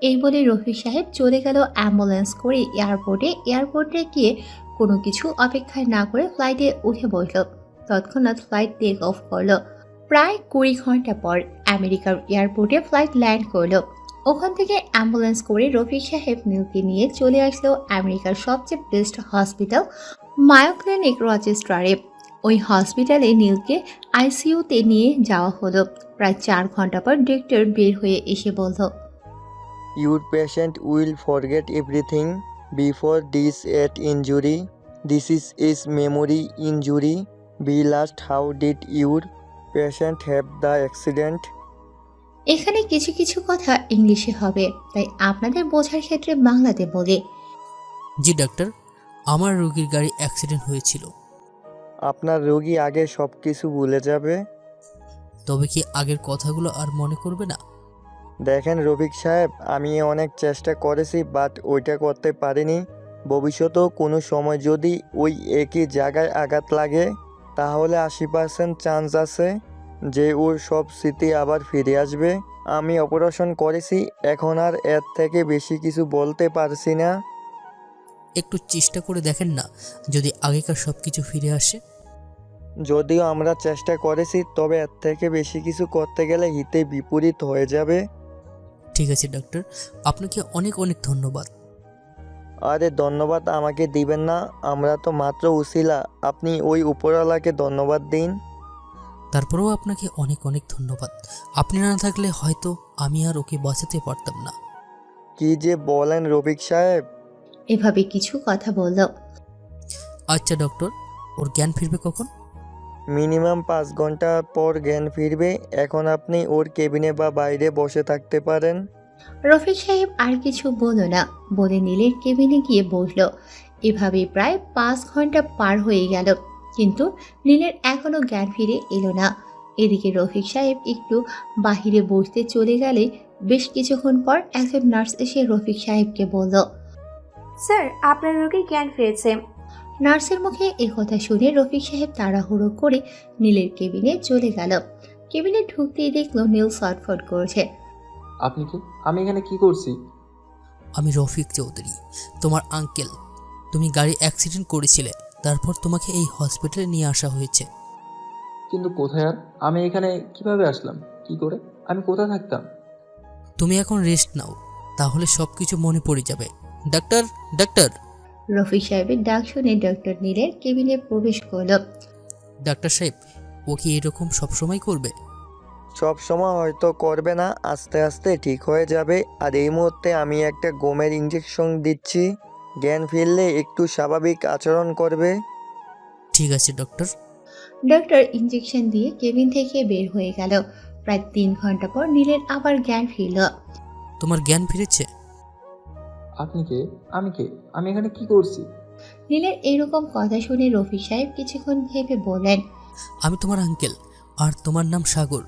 এই বলে রফিক সাহেব চলে গেল অ্যাম্বুলেন্স করে এয়ারপোর্টে গিয়ে কোনো কিছু অপেক্ষা না করে ফ্লাইটে উঠে বসল। তৎক্ষণাৎ ফ্লাইট টেক অফ করলো। প্রায় 20 ঘন্টা পর আমেরিকার এয়ারপোর্টে ফ্লাইট ল্যান্ড করলো। ওখান থেকে অ্যাম্বুলেন্স করে রফিক সাহেব নীলকে নিয়ে চলে আসলো আমেরিকার সবচেয়ে বেস্ট হসপিটাল মায়ো ক্লিনিক রচেস্টারে। ওই হসপিটালে নীলকে আইসিইউতে নিয়ে যাওয়া হলো। প্রায় 4 ঘন্টা পর ডক্টর বের হয়ে এসে বলল, Your patient will forget everything before this head injury. This is memory injury. We last how did your patient have the accident? এখানে কিছু কিছু কথা ইংলিশে হবে, তাই আপনাদের বোঝার ক্ষেত্রে বাংলাতে বলে। জি ডাক্তার, আমার রোগীর গাড়ি অ্যাক্সিডেন্ট হয়েছিল। আপনার রোগী আগে সব কিছু ভুলে যাবে। তবে কি আগের কথাগুলো আর মনে করবে না? দেখেন রফিক সাহেব, আমি অনেক চেষ্টা করেছি বাট ওইটা করতে পারিনি। ভবিষ্যতেও কোনো সময় যদি ওই একই জায়গায় আঘাত লাগে তাহলে 80% চান্স আছে যে ওর সব স্মৃতি আবার ফিরে আসবে। আমি অপারেশন করেছি, এখন আর এর থেকে বেশি কিছু বলতে পারছি না। একটু চেষ্টা করে দেখেন না, যদি আগেকার সব কিছু ফিরে আসে। যদিও আমরা চেষ্টা করেছি, তবে এর থেকে বেশি কিছু করতে গেলে হিতে বিপরীত হয়ে যাবে। ঠিক আছে ডাক্তার, আপনাকে অনেক অনেক ধন্যবাদ। আরে ধন্যবাদ আমাকে দিবেন না, আমরা তো মাত্র উসিলা। আপনি ওই উপরওয়ালাকে ধন্যবাদ দিন। তারপরেও আপনাকে অনেক অনেক ধন্যবাদ। আপনি না থাকলে হয়তো আমি আর ওকে বাঁচাতে পারতাম না। কি যে বলেন রফিক সাহেব। এভাবে কিছু কথা বলল। আচ্ছা ডক্টর, ওর জ্ঞান ফিরবে কখন? মিনিমাম 5 ঘন্টা পর জ্ঞান ফিরবে। এখন আপনি ওর কেবিনে বা বাইরে বসে থাকতে পারেন। রফিক সাহেব আর কিছু বলল না, বলে নীলের কেবিনে গিয়ে বসলো। এভাবে প্রায় 5 ঘন্টা পার হয়ে গেল, কিন্তু নীলের এখনো জ্ঞান ফিরে এলো না। এদিকে রফিক সাহেব একটু বাহিরে বসতে চলে গেলে বেশ কিছুক্ষণ পর একজন নার্স এসে রফিক সাহেবকে বলল, স্যার আপনার রোগীর জ্ঞান ফিরেছে। নার্সের মুখে এই কথা শুনে রফিক সাহেব তাড়াহুড়ো করে নীলের কেবিনে চলে গেল। কেবিনে ঢুকতেই দেখলো নীল ছটফট করছে। আপনি কি? আমি এখানে কি করছি? আমি রফিক চৌধুরী, তোমার আঙ্কেল। তুমি গাড়ি অ্যাক্সিডেন্ট করেছিলে, তারপর তোমাকে এই হসপিটালে নিয়ে আসা হয়েছে। কিন্তু কোথায়? আর আমি এখানে কিভাবে আসলাম? কি করে? আমি কোথায় থাকতাম? তুমি এখন রেস্ট নাও, তাহলে সব কিছু মনে পড়ে যাবে। Doctor, doctor. রফিক সাহেবের ডাক শুনে ডক্টর নীলের কেবিনে প্রবেশ করল। ডাক্তার সাহেব, ও কি এরকম সবসময় করবে? সব সময় হয়তো করবে না, আস্তে আস্তে ঠিক হয়ে যাবে। আর এই মুহূর্তে আমি একটা ঘুমের ইঞ্জেকশন দিচ্ছি, জ্ঞান ফিরলে একটু স্বাভাবিক আচরণ করবে। ঠিক আছে ডক্টর। ডক্টর ইঞ্জেকশন দিয়ে কেবিন থেকে বের হয়ে গেল। প্রায় 3 ঘন্টা পর নীলের আবার জ্ঞান ফিরল। তোমার জ্ঞান ফিরেছে? আপনি কে? আমি কে? আমি এখানে কি করছি? নীলের এরকম কথা শুনে রফিক সাহেব কিছুক্ষণ ভেবে বললেন, আমি তোমার আঙ্কেল, আর তোমার নাম সাগর,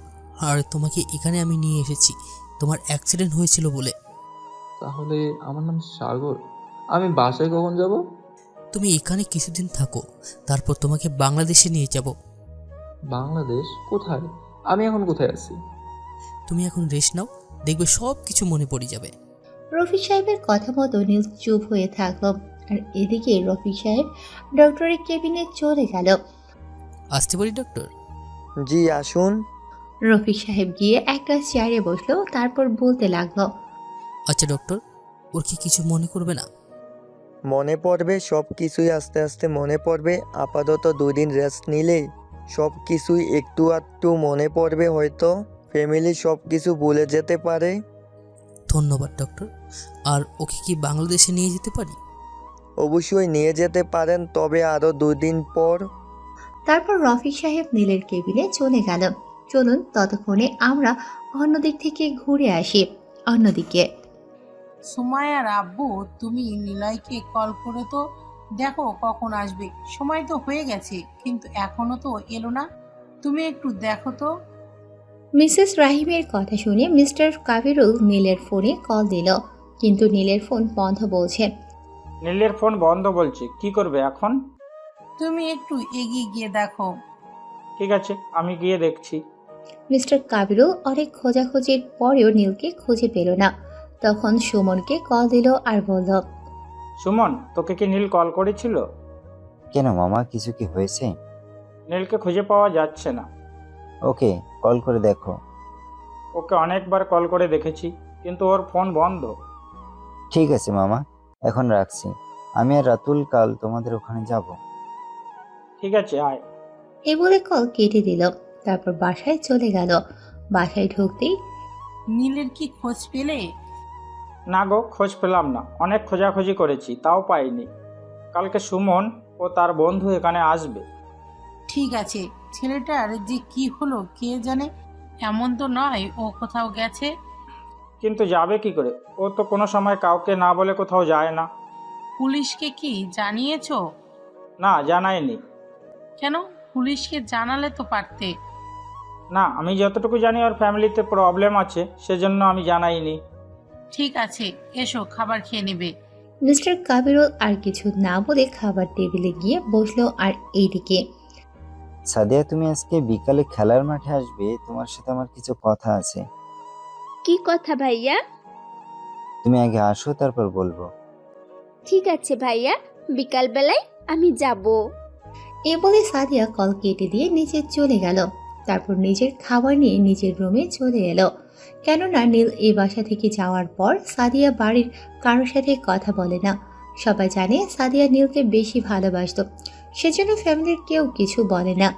আর তোমাকে এখানে আমি নিয়ে এসেছি তোমার অ্যাক্সিডেন্ট হয়েছিল বলে। তাহলে আমার নাম সাগর। আমি বাসায় কখন যাব? তুমি এখানে কিছুদিন থাকো, তারপর তোমাকে বাংলাদেশে নিয়ে যাব। বাংলাদেশ? কোথায়? আমি এখন কোথায় আছি? তুমি এখন রেস্ট নাও, দেখবে সব কিছু মনে পড়ে যাবে। রফিক সাহেবের কথা মতো নীল চুপ হয়ে থাকলো। আর এদিকে রফিক সাহেব ডক্টরের কেবিনে চলে গেল। আসতে পারি ডক্টর? জি আসুন। রফিক সাহেব গিয়ে একটা চেয়ারে বসলো, তারপর বলতে লাগলো, আচ্ছা ডক্টর, ওর কি কিছু মনে করবে না? মনে পড়বে, সব কিছুই আস্তে আস্তে মনে পড়বে। আপাতত 2 দিন রেস্ট নিলে সব কিছুই একটু আধটু মনে পড়বে, হয়তো ফ্যামিলি সব কিছু ভুলে যেতে পারে। ধন্যবাদ ডক্টর। আর ওকে কি বাংলাদেশে নিয়ে যেতে পারি? অবশ্যই নিয়ে যেতে পারেন, তবে আরও 2 দিন পর। তারপর রফিক সাহেব নীলের কেবিনে চলে গেল। চলুন ততক্ষণে আমরা অন্যদিক থেকে ঘুরে আসি। অন্যদিকে সুমাইয়ার আব্বু, তুমি নিলয়কে কল করে তো দেখো কখন আসবে। সময় তো হয়ে গেছে, কিন্তু এখনো তো এলো না। তুমি একটু দেখো তো। মিসেস রাহিমের কথা শুনে মিস্টার কাবিরুল নীলের ফোনে কল দিল, কিন্তু নীলের ফোন বন্ধ বলছে। নীলের ফোন বন্ধ বলছে, কি করবে এখন? তুমি একটু এগিয়ে গিয়ে দেখো। ঠিক আছে, আমি গিয়ে দেখছি। মিস্টার কাবিরুল অনেক খোঁজাখুঁজির পরেও নীলকে খুঁজে পেল না। তখন সুমনকে কল দিল আর বলল, সুমন, তোকে কি নীল কল করেছিল? কেন মামা, কিছু কি হয়েছে? নীলকে খুঁজে পাওয়া যাচ্ছে না। ওকে, কল করে দেখো। ওকে অনেকবার কল করে দেখেছি, কিন্তু ওর ফোন বন্ধ। ঠিক আছে মামা, এখন রাখছি। আমি আর রাতুল কাল তোমাদের ওখানে যাব। ঠিক আছে, আয়। এ বলে কল কেটে দিল। তারপর বাসায় চলে গেল। বাসায় ঢুকতেই নীলের কি খোঁজ পেলে? না গো, খোঁজ পেলাম না। অনেক খোঁজাখুঁজি করেছি, তাও পাইনি। কালকে সুমন ও তার বন্ধু এখানে আসবে। ঠিক আছে, ছেলেটার যে কি হলো কে জানে। এমন তো নয় ও কোথাও গেছে। কিন্তু যাবে কি করে? ও তো কোনো সময় কাউকে না বলে কোথাও যায় না। পুলিশকে কি জানিয়েছো? না, জানাইনি। কেন? পুলিশকে জানালে তো পারতে। না, আমি যতটুকু জানি ওর ফ্যামিলিতে প্রবলেম আছে, সেজন্য আমি জানাইনি। ঠিক আছে, এসো খাবার খেয়ে নেবে। মিস্টার কাবিরুল আর কিছু না বলে খাবার টেবিলে গিয়ে বসলো। আর এইদিকে সাদিয়া, তুমি আজকে বিকালে খেলার মাঠে আসবে, তোমার সাথে আমার কিছু কথা আছে। কি কথা ভাইয়া? তুমি আগে আসো, তারপর বলবো। ঠিক আছে ভাইয়া, বিকালবেলায় আমি যাব। এ বলে সাদিয়া কল কেটে দিয়ে নিচে চলে গেল। তারপর নিজের খাবার নিয়ে নিজের রুমে চলে এলো। কেননা নীল এই বাসা থেকে যাওয়ার পর সাদিয়া বাড়ির কারোর সাথে কথা বলে না। সবাই জানে সাদিয়া নীলকে বেশি ভালোবাসতো, সেজন্য ফ্যামিলির কেউ কিছু বলে না।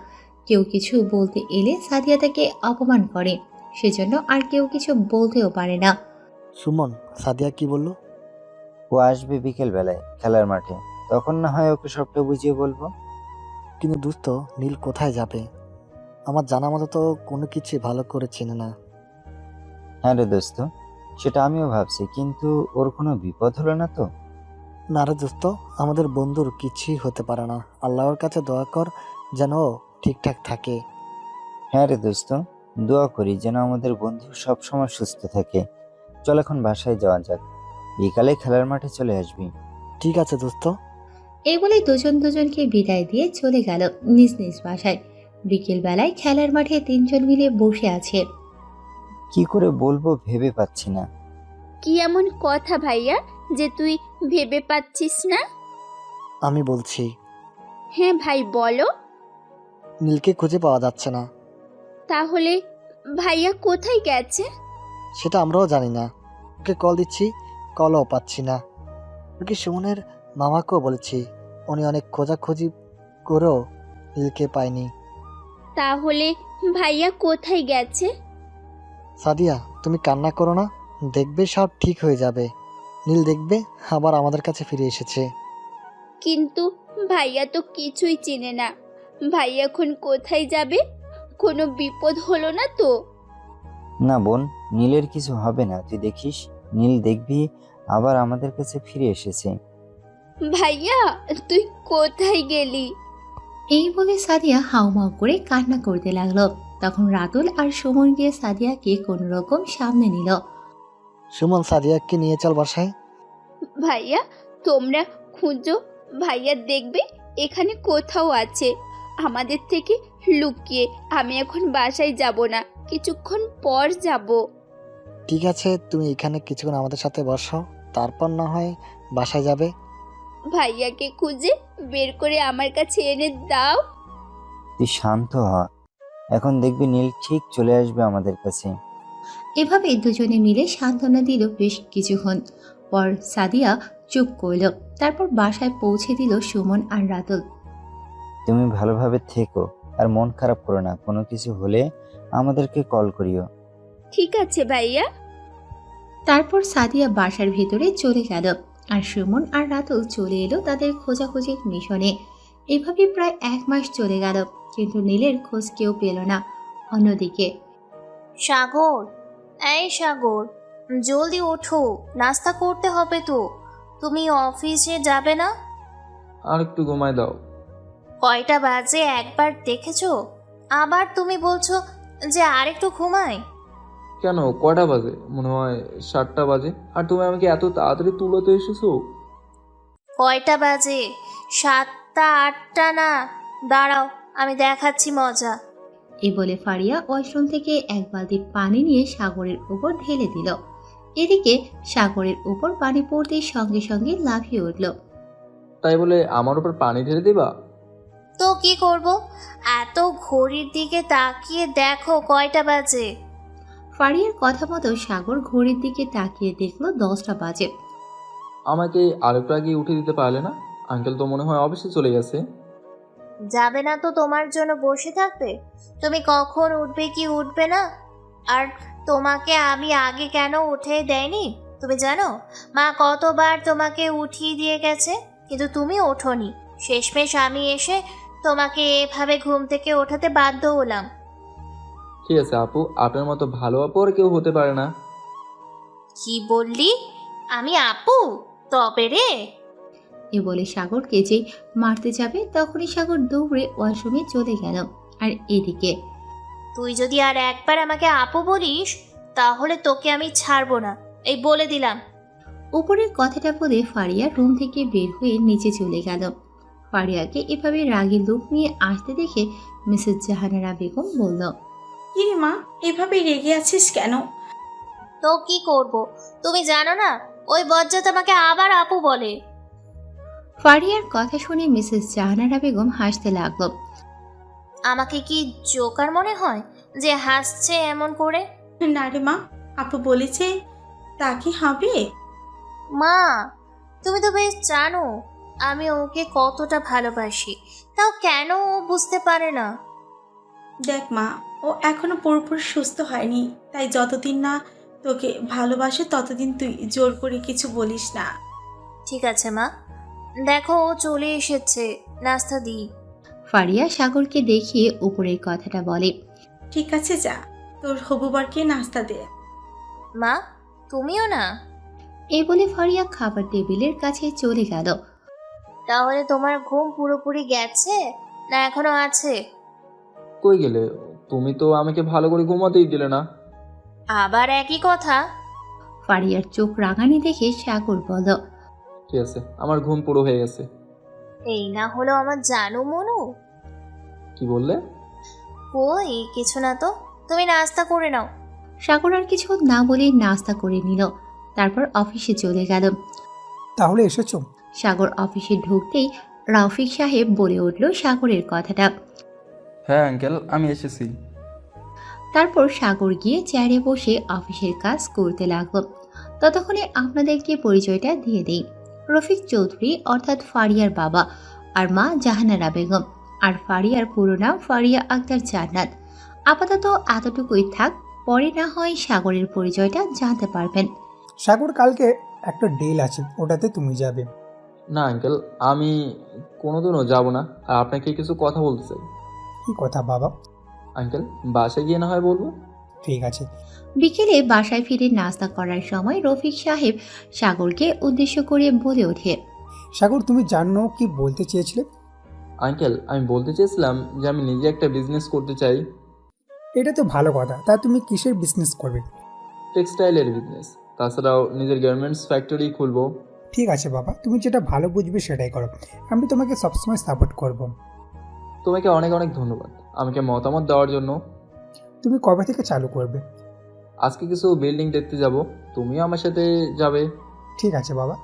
কেউ কিছু বলতে এলে সাদিয়া তাকে অপমান করে, সেজন্য আর কেউ কিছু বলতেও পারে না। সুমন, সাদিয়া কি বললো? ও আসবে বিকেল বেলায় খেলার মাঠে, তখন না হয় ওকে সবটা বুঝিয়ে বলবো। কিন্তু দোস্ত, নীল কোথায় যাবে? আমার জানা মতো তো কোনো কিছু ভালো করে চেনে না। হ্যাঁ রে দোস্ত, সেটা আমিও ভাবছি, কিন্তু ওর কোনো বিপদ হলো না তো? না রে দোস্ত, আমাদের বন্ধুর কিছুই হতে পারে না। আল্লাহর কাছে দোয়া কর যেন ও ঠিকঠাক থাকে। হ্যাঁ রে দোস্ত, দোয়া করি যেন আমাদের বন্ধু সবসময় সুস্থ থাকে। চল এখন বাসায় যাওয়া যাক, বিকালে খেলার মাঠে চলে আসবি। ঠিক আছে দোস্ত। এই বলে দুজন দুজনকে বিদায় দিয়ে চলে গেল নিজ নিজ বাসায়। বিকেল বেলায় খেলার মাঠে তিনজন মিলে বসে আছে। কি করে বলবো ভেবে পাচ্ছি না। কি এমন কথা ভাইয়া যে তুই ভেবে পাচ্ছিস না? আমি বলছি, হ্যাঁ ভাই বলো। নীলকে খুঁজে পাওয়া যাচ্ছে না। তাহলে ভাইয়া কোথায় গেছে? সেটা আমরাও জানি না। ওকে কল দিচ্ছি, কলও পাচ্ছি না। ওকে সুমনের মামাকেও বলেছি, উনি অনেক খোঁজাখুঁজি করেও নীলকে পায়নি। তাহলে ভাইয়া কোথায় গেছে? সাদিয়া, তুমি কান্না করো না, দেখবে সব ঠিক হয়ে যাবে। নীল দেখবে আবার আমাদের কাছে ফিরে এসেছে। কিন্তু ভাইয়া তো কিছুই চিনে না। ভাইয়া এখন কোথায় যাবে? কোনো বিপদ হলো না তো? না বোন, নীলের কিছু হবে না, তুই দেখিস। নীল দেখবি আবার আমাদের কাছে ফিরে এসেছে। ভাইয়া তুই কোথায় গেলি? এই বলে সাদিয়া হাউমাউ করে কান্না করতে লাগলো। তখন রাতুল আর সুমন গিয়ে সাদিয়াকে কোনো রকম সামনে নিল। সুমন সাদিয়াকে নিয়ে চল বাসায়। ভাইয়া তোমরা খুঁজো, ভাইয়া দেখবে এখানে কোথাও আছে আমাদের থেকে লুকিয়ে। আমি এখন বাসায় যাব না, কিছুক্ষণ পর যাব। ঠিক আছে, তুমি এখানে কিছুক্ষণ আমাদের সাথে বসো, তারপর না হয় বাসায় যাবে। ভাইয়াকে খুঁজে বের করে আমার কাছে এনে দাও। তুই শান্ত হ, এখন দেখবি নীল ঠিক চলে আসবে আমাদের কাছে। এভাবে দুজনে মিলে সান্ত্বনা দিল বেশ কিছুক্ষণ পর। সাদিয়া চুপ করল, তারপর বাসায় পৌঁছে দিল সুমন আর রাতুল। তুমি ভালোভাবে থেকো আর মন খারাপ করো না, কোনো কিছু হলে আমাদেরকে কল করিও। ঠিক আছে ভাইয়া। তারপর সাদিয়া বাসার ভিতরে চলে গেল আর সুমন আর রাতুল চলে এলো তাদের খোঁজাখুঁজির মিশনে। এভাবে প্রায় 1 মাস চলে গেল, কিন্তু নীলের খোঁজ কেউ পেল না। অন্যদিকে সাগর, এই সাগর, জলদি ওঠো, নাস্তা করতে হবে তো। তুমি অফিসে যাবে না? আর একটু ঘুমায় দাও। কয়টা বাজে একবার দেখেছো? আবার তুমি বলছো যে আরেকটু ঘুমাই। কেন, কয়টা বাজে? মনে হয় 7টা বাজে। আর তুমি আমাকে এত তাড়াতাড়ি তুলোতে এসেছো? কয়টা বাজে? 7টা 8টা না। দাঁড়াও, আমি দেখাচ্ছি মজা। এ বলে ফারিয়া ওয়াশরুম থেকে 1 বালতি পানি নিয়ে সাগরের উপর ঢেলে দিল। এদিকে সাগরের উপর পানি পড়তেই সঙ্গে সঙ্গে লাফিয়ে উঠল। তাই বলে আমার উপর পানি ঢেলে দিবা? তো কি করব? এত ঘড়ির দিকে তাকিয়ে দেখো কয়টা বাজে। ফারিয়ার কথা মতো সাগর ঘড়ির দিকে তাকিয়ে দেখলো 10টা বাজে। আমাকে আরেকটু আগে উঠে দিতে পারলে না? আঙ্কেল তো মনে হয় অফিসে চলে গেছে। যাবে না তো তোমার জন্য বসে থাকবে? তুমি কখন উঠবে কি উঠবে না? আর তোমাকে আমি আগে কেন উঠে দেয়নি তুমি জানো? মা কতবার তোমাকে উঠিয়ে দিয়ে গেছে, কিন্তু তুমি ওঠোনি। শেষমেশ আমি এসে তোমাকে এভাবে ঘুম থেকে ওঠাতে বাধ্য হলাম। ঠিক আছে আপু, আপনার মতো ভালো আপু আর কেউ হতে পারে না। কি বললি? আমি আপু? তবে রে। এ বলে সাগরকে যে মারতে যাবে তখনই সাগর দৌড়ে ওয়াশরুমে চলে গেল। আর এদিকে তুই যদি আর একবার আমাকে আপু বলিস তাহলে তোকে আমি ছাড়বো না, এই বলে দিলাম। উপরের কথাটা বলে ফারিয়া রুম থেকে বের হয়ে নিচে চলে গেল। ফারিয়াকে এভাবে রাগী লুক নিয়ে আসতে দেখে মিসেস জাহানারা বেগম বলল, কি রে মা, এভাবে রেগে আছিস কেন? তো কি করব? তুমি জানো না ওই বজ্জাত আমাকে আবার আপু বলে। ফারিয়ার কথা শুনে মিসেস জাহানারা বেগম হাসতে লাগলো। আমাকে কি জোকার মনে হয় যে হাসছে এমন করে? না রে মা, আপু বলেছে তা কি হবে? মা, তুমি তো বেশ জানো আমি ওকে কতটা ভালোবাসি, তাও কেন ও বুঝতে পারে না? দেখ মা, ও এখনো পুরোপুরি সুস্থ হয়নি, তাই যতদিন না তোকে ভালোবাসে ততদিন তুই জোর করে কিছু বলিস না। ঠিক আছে মা, দেখো ও চলে এসেছে, নাস্তা দিই। ফারিয়া সাগরকে দেখিয়ে উপরের কথাটা বলে, ঠিক আছে যা, তোর হবুবারকে নাস্তা দে। মা, তুমিও না? এই বলে ফারিয়া খাবার টেবিলের কাছে চলে গেল। তাহলে তোমার ঘুম পুরোপুরি গেছে না এখনো আছে? কই গেলে? তুমি তো আমাকে ভালো করে ঘুমাতেই দিলে না। আবার একই কথা? ফারিয়ার চোখ রাঙানি দেখে সাগর বলল, ঠিক আছে, আমার ঘুম পুরো হয়ে গেছে। এই না হলো আমার জানু মনু। কি বললে? কই কিছু না তো, তুমি নাস্তা করে নাও। সাগর আর কিছু না বলে নাস্তা করে নিল, তারপর অফিসে চলে গেল। তাহলে এসেছো? সাগর অফিসে ঢুকতেই রাফিক সাহেব বলে উঠল সাগরের কথাটা। হ্যাঁ আঙ্কেল, আমি এসেছি। তারপর সাগর গিয়ে চেয়ারে বসে অফিসের কাজ করতে লাগলো। ততক্ষণে আপনাদেরকে পরিচয়টা দিয়ে দেই। রফিক চৌধুরী অর্থাৎ ফারিয়ার বাবা, আর মা জাহানারা বেগম। আর ফারিয়ার পুরো নাম ফারিয়া আক্তার জান্নাত। আপাতত এতটুকুই থাক, পরে না হয় সাগরের পরিচয়টা জানতে পারবেন। সাগর, কালকে একটা ডিল আছে, ওটাতে তুমি যাবে। না আঙ্কেল, আমি কোনোদিনও যাব না। আর আপনাকে কিছু কথা বলতে চাই। কি কথা বাবা? আঙ্কেল, বাসায় গিয়ে না হয় বলবো। ঠিক আছে। বিকেলে বাসায় ফিরে নাস্তা করার সময় রফিক সাহেব সাগরকে উদ্দেশ্য করে বলে ওঠে, সাগর, তুমি জানো কি বলতে চেয়েছিলে? আঙ্কেল, আমি বলতে চেয়েছিলাম যে আমি নিজে একটা বিজনেস করতে চাই। এটা তো ভালো কথা, তা তুমি কিসের বিজনেস করবে? টেক্সটাইলের বিজনেস। তাছাড়াও নিজের গার্মেন্টস ফ্যাক্টরি খুলবো। ঠিক আছে বাবা, তুমি যেটা ভালো বুঝবে সেটাই করো। আমি তোমাকে সবসময় সাপোর্ট করব। তোমাকে অনেক অনেক ধন্যবাদ আমাকে মতামত দেওয়ার জন্য। তুমি কবে থেকে চালু করবে? আজকে কিছু বিল্ডিং দেখতে যাব, তুমিও আমার সাথে যাবে। ঠিক আছে বাবা।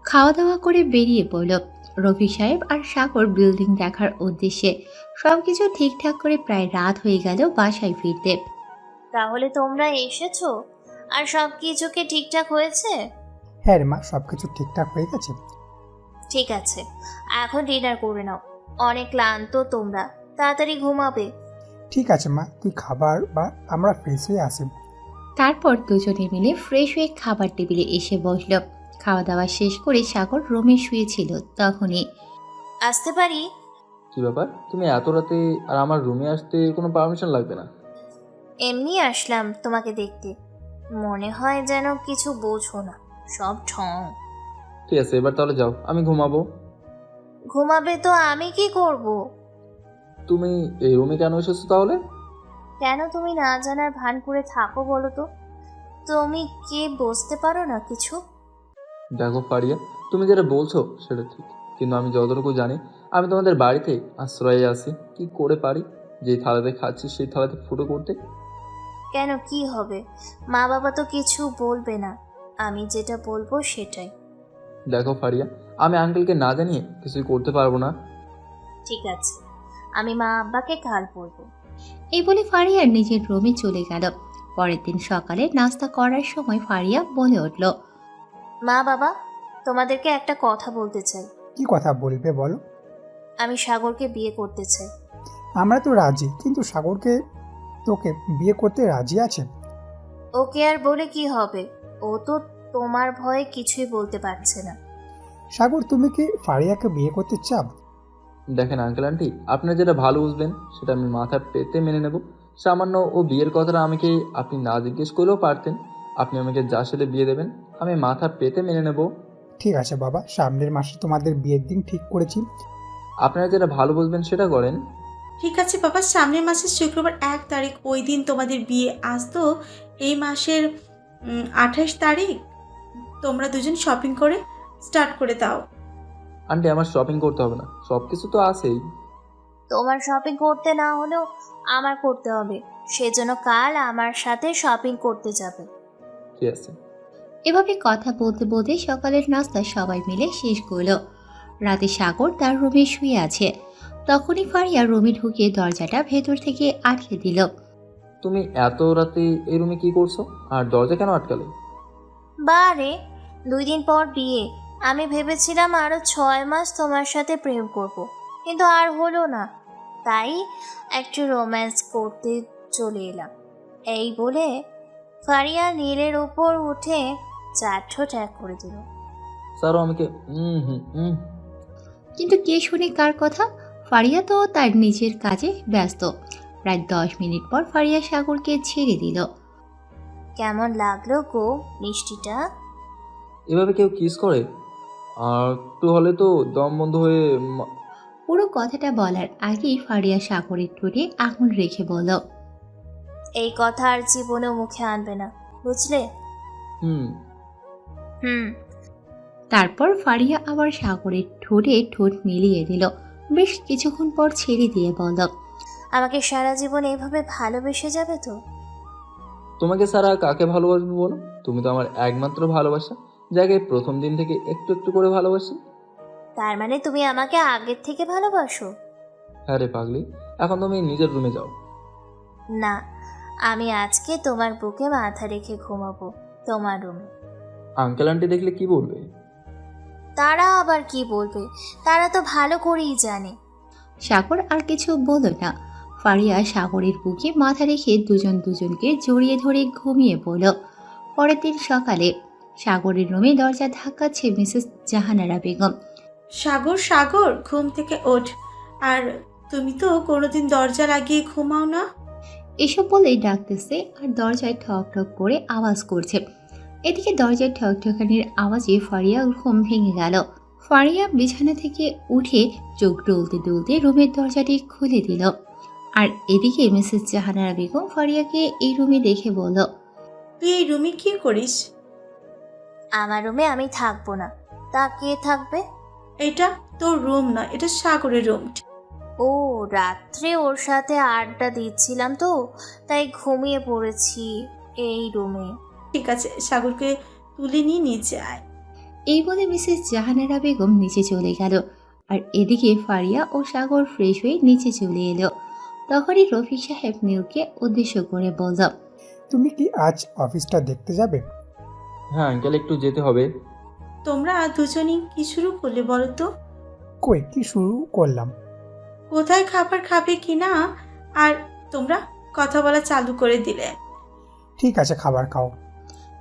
খাওয়া দাওয়া করে বেরিয়ে পড়ল রফিক সাহেব আর সাগর বিল্ডিং দেখার উদ্দেশ্যে। সবকিছু ঠিকঠাক করে প্রায় রাত হয়ে গেল বাসায় ফিরতে। তাহলে তোমরা এসেছো আর সব কিছুকে ঠিকঠাক হয়েছে? হ্যাঁ রে মা, সব কিছু ঠিকঠাক হয়ে গেছে। ঠিক আছে, এখন ডিনার করে নাও। অনেক ক্লান্ত তোমরা, তাড়াতাড়ি ঘুমাবে। ঠিক আছে মা, তুই খাবার বা আমরা ফ্রেশ হয়ে আসি। তারপর দুজনে মিলে ফ্রেশ হয়ে খাবার টেবিলে এসে বসল। খাওয়া দাওয়া শেষ করে সাগর রুমে শুয়েছিল, তখনই আসতে পারি? কি ব্যাপার, তুমি এত রাতে আর আমার রুমে আসতে কোনো পারমিশন লাগবে না। এমনি আসলাম তোমাকে দেখতে। মনে হয় যেন কিছু বোঝো না, সব ঠং। ঠিক আছে, এবার তাহলে যাও, আমি ঘুমাবো। ঘুমাবে তো আমি কি করব? তুমি এই রুমে কেন এসেছো তাহলে? কেন তুমি না জানার ভান করে থাকো বলো তো? তুমি কি বুঝতে পারো না কিছু? দেখো ফারিয়া, তুমি যেটা বলছো সেটা ঠিক, কিন্তু আমি যতটুকু জানি আমি তোমাদের বাড়িতে আশ্রয়ে আছি। কি করে পারি যেই থালাতে খাচ্ছি সেই থালাতে ফুটো করতে? কেন, কি হবে? মা বাবা তো কিছু বলবে না, আমি যেটা বলবো সেটাই। দেখো ফারিয়া, আমি আঙ্কেলকে না জানিয়ে কিছুই করতে পারবো না। ঠিক আছে, আমি মা আব্বাকে কাল বলবো। এই বলে ফারিয়া নিজের রুমে চলে গেল। পরের দিন সকালে নাস্তা করার সময় ফারিয়া বলে উঠল, মা বাবা, তোমাদেরকে একটা কথা বলতে চাই। কি কথা বলবে বলো? আমি সাগরকে বিয়ে করতে চাই। আমরা তো রাজি, কিন্তু সাগরকে তোকে বিয়ে করতে রাজি আছে? ওকে আর বলে কি হবে, ও তো তোমার ভয়ে কিছুই বলতে পারছে না। সাগর, তুমি কি ফারিয়াকে বিয়ে করতে চাও? দেখেন আঙ্কেল আন্টি, আপনারা যেটা ভালো বুঝবেন সেটা আমি মাথা পেতে মেনে নেব। সামান্য ও বিয়ের কথাটা আমাকে আপনি না জিজ্ঞেস করলেও পারতেন। আপনি আমাকে যার সাথে বিয়ে দেবেন আমি মাথা পেতে মেনে নেব। ঠিক আছে বাবা, সামনের মাসে তোমাদের বিয়ের দিন ঠিক করেছি। আপনারা যেটা ভালো বুঝবেন সেটা করেন। ঠিক আছে বাবা, সামনের মাসের শুক্রবার 1 তারিখ, ওই দিন তোমাদের বিয়ে। আজ তো এই মাসের 28 তারিখ। তোমরা দুজন শপিং করে স্টার্ট করে দাও। আন্টি, আমার শপিং করতে হবে না, সব কিছু তো আছেই। তোমার শপিং করতে না হলেও আমার করতে হবে, সেজন্য কাল আমার সাথে শপিং করতে যাবে। ঠিক আছে। এভাবে কথা বলতে বলতে সকালের নাস্তা সবাই মিলে শেষ করলো। রাতে সাগর তার রুমে শুয়ে আছে। তখনই ফারিয়া রুমে ঢুকে দরজাটা ভেতর থেকে আটকে দিল। তুমি এত রাতে এই রুমে কি করছো আর দরজা কেন আটকালে? বারে, 2 দিন পর বিয়ে। আমি ভেবেছিলাম আরো 6 মাস তোমার সাথে প্রেম করব, কিন্তু আর হলো না। তাই একটু রোম্যান্স করতে চলে এলাম। এই বলে ফারিয়া নীলের উপর উঠে চারঠো ট্যাগ করে দিল। স্যারও আমাকে কিন্তু কে শুনে কার কথা? ফারিয়া তো তার নিজের কাজে ব্যস্ত। প্রায় 10 মিনিট পর ফারিয়া সাগরকে ছেড়ে দিল। কেমন লাগলো গো মিষ্টিটা? এভাবে কেউ কিস করে? আর একটু হলে তো দম বন্ধ হয়ে পুরো কথাটা বলার আগেই ফারিয়া সাগরের ঠোঁটে আঙুল রেখে বলল, এই কথা আর জীবনেও মুখে আনবে না, বুঝলে? হুম। তারপর ফারিয়া আবার সাগরের ঠোঁটে ঠোঁট মিলিয়ে দিল। বেশ কিছুক্ষণ পর ছেড়ে দিয়ে বলল, আমাকে সারা জীবন এইভাবে ভালোবেসে যাবে তো? তোমাকে সারা কাকে ভালোবাসবো বলো? তুমি তো আমার একমাত্র ভালোবাসা, যাকে প্রথম দিন থেকে একটু একটু করে ভালোবাসি। তার মানে তুমি আমাকে আগের থেকে ভালোবাসো? হ্যাঁ রে পাগলি, এখন তুমি নিজের রুমে যাও। না, আমি আজকে তোমার বুকে মাথা রেখে ঘুমাবো, তোমার রুমে। আঙ্কেল আন্টি দেখলে কি বলবে? তারা আবার কি বলবে? তারা তো ভালো করেই জানে। সাগর আর কিছু বলল না। ফারিয়া সাগরের বুকে মাথা রেখে দুজন দুজনকে জড়িয়ে ধরে ঘুমিয়ে পড়ল। পরের দিন সকালে সাগরের রুমে দরজা ধাক্কাচ্ছে মিসেস জাহানারা বেগম। সাগর, সাগর, ঘুম থেকে ওঠ। আর তুমি তো কোনোদিন দরজা লাগিয়ে ঘুমাও না। এসব বলেই ডাকতেছে আর দরজায় ঠক ঠক করে আওয়াজ করছে। এদিকে দরজায় ঠকঠকানির আওয়াজে ফারিয়া ঘুম ভেঙে গেল। ফারিয়া বিছানা থেকে উঠে চোখ ডলতে ডলতে রুমের দরজাটি খুলে দিল। আর এদিকে মিসেস জাহানারা বেগম ফারিয়াকে এই রুমে দেখে বলল, তুই এই রুমে কি করিস? আমার রুমে আমি থাকবো না, তা কে থাকবে? এটা তোর রুম নয়, এটা সাগরের রুম। ও, রাত্রে ওর সাথে আড্ডা দিচ্ছিলাম তো, তাই ঘুমিয়ে পড়েছি এই রুমে। ঠিক আছে, সাগরকে তুলে নিয়ে নিচে আয়। এই বলে মিসেস জাহানারা বেগম নিচে চলে গেল। আর এদিকে ফারিয়া ও সাগর ফ্রেশ হয়ে নিচে চলে এলো। তখনই রফিক সাহেব নীলকে উদ্দেশ্য করে বলল, তুমি কি আজ অফিসটা দেখতে যাবে? হ্যাঁ আঙ্কেল, একটু যেতে হবে। তোমরা দুজনই কি শুরু করলে বলো তো? কই কি শুরু করলাম? কোথায় খাবার খাবে কিনা, আর তোমরা কথা বলা চালু করে দিলে। ঠিক আছে, খাবার খাও।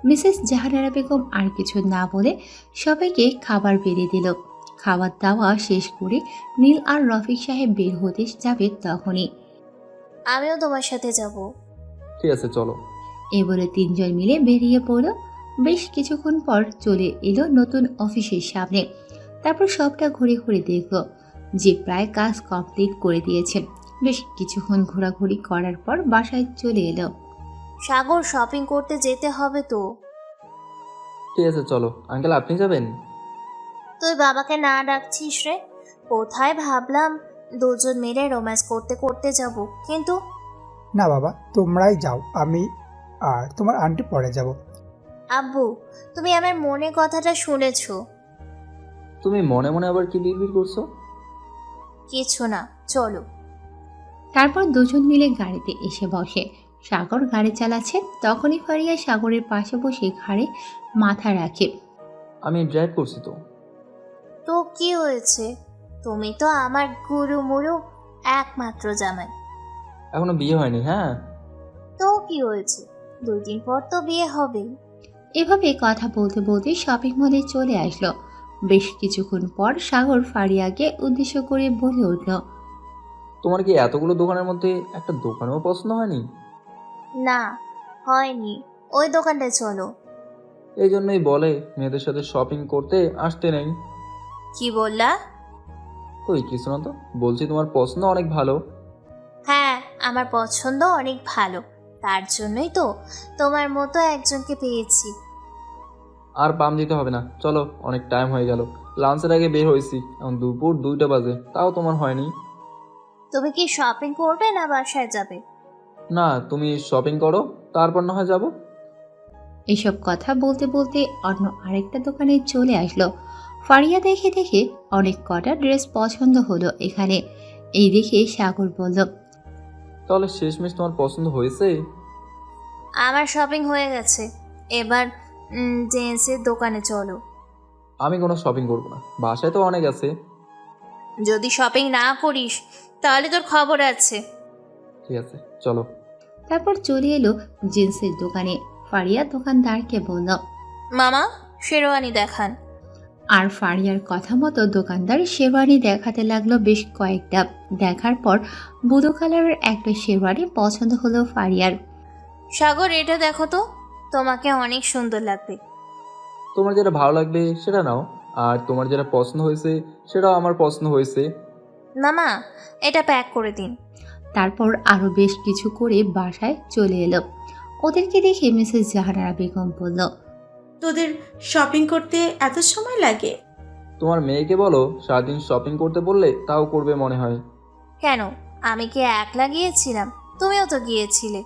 মিসেস জাহানারা বেগম আর কিছু না বলে সবাইকে খাবার বেড়ে দিল। খাবার দাওয়া শেষ করে নীল আর রফিক সাহেব বের হতে যাবে তখনই। আমিও তোমার সাথে যাব। ঠিক আছে চলো। এ বলে তিনজন মিলে বেরিয়ে পড়ল। বেশ কিছুক্ষণ পর চলে এলো নতুন অফিসের সামনে। তারপর সবটা ঘুরে ঘুরে দেখলো যে প্রায় কাজ কমপ্লিট করে দিয়েছে। বেশ কিছুক্ষণ ঘোরাঘুরি করার পর বাসায় চলে এলো। সাগর, শপিং করতে যেতে হবে তো। ঠিক আছে চলো। আঙ্কেল আপনি যাবেন? তুই বাবাকে না ডাকছিস রে? কোথায় ভাবলাম দুজন মিলে রোম্যান্স করতে করতে যাব, কিন্তু না বাবা, তোমরাই যাও, আমি আর তোমার আন্টি পরে যাব। আব্বু, তুমি আমার মনে কথাটা শুনেছো? তুমি মনে মনে আবার কি বিড়বিড় করছো? কিছু না, চলো। তারপর দুজন মিলে গাড়িতে এসে বসে। সাগর গাড়ি চালাচ্ছে। তখনই ফারিয়া সাগরের পাশে বসে ঘাড়ে মাথা রাখে। আমি ড্রাইভ করছি তো। তো কি হয়েছে? তুমি তো আমার গুরু মুরু একমাত্র জামাই। এখনো বিয়ে হয়নি। হ্যাঁ তো কি হয়েছে, 2 দিন পর তো বিয়ে হবে। এভাবে কথা বলতে বলতে শপিং মলে চলে আসলো। বেশ কিছুক্ষণ পর সাগর ফারিয়াকে উদ্দেশ্য করে বলে উঠল, তোমার কি এতগুলো দোকানের মধ্যে একটা দোকানেও পছন্দ হয়নি? না, হয়নি। ওই দোকানটায় চলো। এই জন্যই বলে মেয়েদের সাথে শপিং করতে আসতে নেই। কি বললা? কই কিছু না তো, বলছি তোমার পছন্দ অনেক ভালো। হ্যাঁ, আমার পছন্দ অনেক ভালো, তার জন্যই তো তোমার মতো একজনকে পেয়েছি। আর পাম দিতে হবে না, চলো অনেক টাইম হয়ে গেল। লাঞ্চের আগে বের হয়েছি, এখন দুপুর 2টা বাজে, তাও তোমার হয়নি। তুমি কি শপিং করবে না বাসায় যাবে? না, তুমি শপিং করো, তারপর না হয় যাবো। এসব কথা বলতে বলতে অন্য আরেকটা দোকানে চলে আসলো। ফারিয়া দেখে দেখে অনেক কটা ড্রেস পছন্দ হলো এখানে। এই দেখে সাগর বলল, তাহলে শেষমেশ তোমার পছন্দ হয়েছে? আমার শপিং হয়ে গেছে, এবার জেন্টসের দোকানে চলো। আমি কোনো শপিং করবো না, বাসায় তো অনেক আছে। যদি শপিং না করিস তাহলে তোর খবর আছে। ঠিক আছে চলো। তারপর চলে এলো জিন্সের দোকানে। ফারিয়া দোকানদারকে বলল, মামা, শেরওয়ানি দেখান। আর ফারিয়ার কথা মতো দোকানদার শেরওয়ানি দেখাতে লাগলো বেশ কয়েকটা। দেখার পর বুদো কালারের একটা শেরওয়ানি পছন্দ হলো ফারিয়ার। সাগর, এটা দেখো তো, তোমাকে অনেক সুন্দর লাগবে। তোমার যেটা ভালো লাগবে সেটা নাও, আর তোমার যেটা পছন্দ হয়েছে সেটাও আমার পছন্দ হয়েছে। মামা, এটা প্যাক করে দিন। তারপর আরো বেশ কিছু করে বাসায় চলে এলো। ওদেরকে দেখে মিসেস জাহানারা বেগম বলল, তোদের শপিং করতে এত সময় লাগে? তোমার মেয়েকে বলো সারাদিন শপিং করতে বললে তাও করবে মনে হয়। কেন, আমি কি একলা গিয়েছিলাম? তুমিও তো গিয়েছিলে।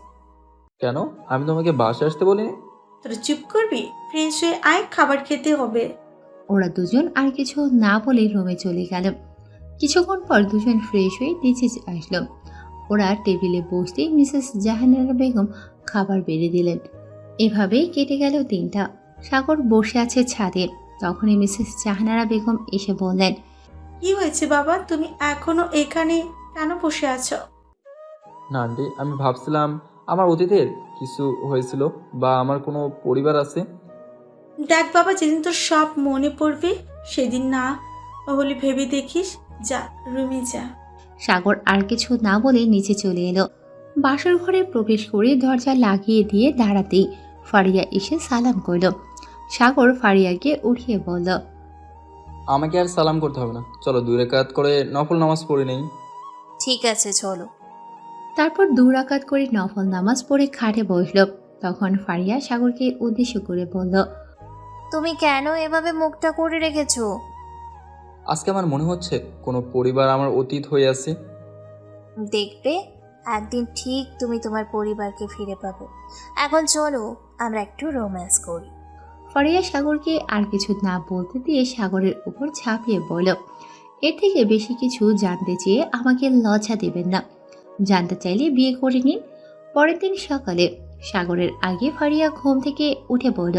কেন, আমি তোমাকে বাসে আসতে বলিনি? তোরা চুপ করবি? ফ্রেশ হয়ে আয়, খাবার খেতে হবে। ওরা দুজন আর কিছু না বলে রুমে চলে গেল। কিছুক্ষণ পর দুজন ফ্রেশ হয়ে নিচে আসলো। ওরা টেবিলে বসতেই মিসেস জাহানারা বেগম খাবার বেড়ে দিলেন। এভাবেই কেটে গেল দিনটা। সাগর বসে আছে ছাদে। তখনই মিসেস জাহানারা বেগম এসে বললেন, কি হয়েছে বাবা, তুমি এখনো এখানে কেন বসে আছো? না আন্টি, আমি ভাবছিলাম আমার অতীতের কিছু হয়েছিল বা আমার কোনো পরিবার আছে। দেখ বাবা, যেদিন তোর সব মনে পড়বে সেদিন না হলে ভেবে দেখিস। যা, রুমে যা। সাগর আর কিছু না বলে নিচে চলে এলো। বাসর ঘরে প্রবেশ করে দরজা লাগিয়ে দিয়ে দাঁড়াতেই ফারিয়া এসে সালাম করল। সাগর ফারিয়াকে উঠিয়ে বলল, আমাকে আর সালাম করতে হবে না, চলো 2 রাকাত করে নফল নামাজ পড়ে নেই। ঠিক আছে চলো। তারপর 2 রাকাত করে নফল নামাজ পড়ে খাটে বসল। তখন ফারিয়া সাগরকে উদ্দেশ্য করে বলল, তুমি কেন এভাবে মুখটা করে রেখেছো? আজকে আমার মনে হচ্ছে কোনো পরিবার আমার অতীত হয়ে আছে। দেখবে একদিন ঠিক তুমি তোমার পরিবারকে ফিরে পাবে। এখন চলো আমরা একটু রোম্যান্স করি। ফারিয়া সাগরকে আর কিছু না বলতে দিয়ে সাগরের উপর ঝাঁপিয়ে বলল, এর থেকে বেশি কিছু জানতে চেয়ে আমাকে লজ্জা দেবেন না। জানতে চাইলে বিয়ে করে নিন। পরের দিন সকালে সাগরের আগে ফারিয়া ঘুম থেকে উঠে পড়ল।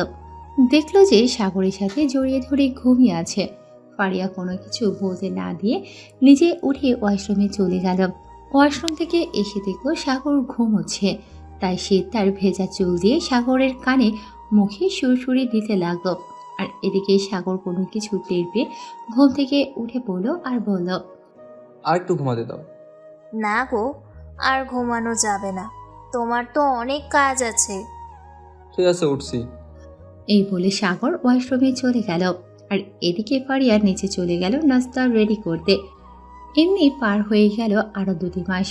দেখল যে সাগরের সাথে জড়িয়ে ধরে ঘুমিয়ে আছে। ফারিয়া কোনো কিছু বলতে না দিয়ে নিজে উঠে ওয়াশরুমে চলে গেল। ওয়াশরুম থেকে এসে দেখল সাগর ঘুমোচ্ছে। তাই সে তার ভেজা চুল দিয়ে সাগরের কানে মুখে সুরসুরি দিতে লাগলো। আর এদিকে সাগর কোনো কিছু টের পেয়ে ঘুম থেকে উঠে পড়ল আর বলল, আর একটু ঘুমাতে দাও। না গো, আর ঘুমানো যাবে না, তোমার তো অনেক কাজ আছে। ঠিক আছে, উঠছি। এই বলে সাগর ওয়াশরুমে চলে গেল। আর এদিকে ফারিয়া নিচে চলে গেল নাস্তা রেডি করতে। এমনি পার হয়ে গেল আরো 2 মাস।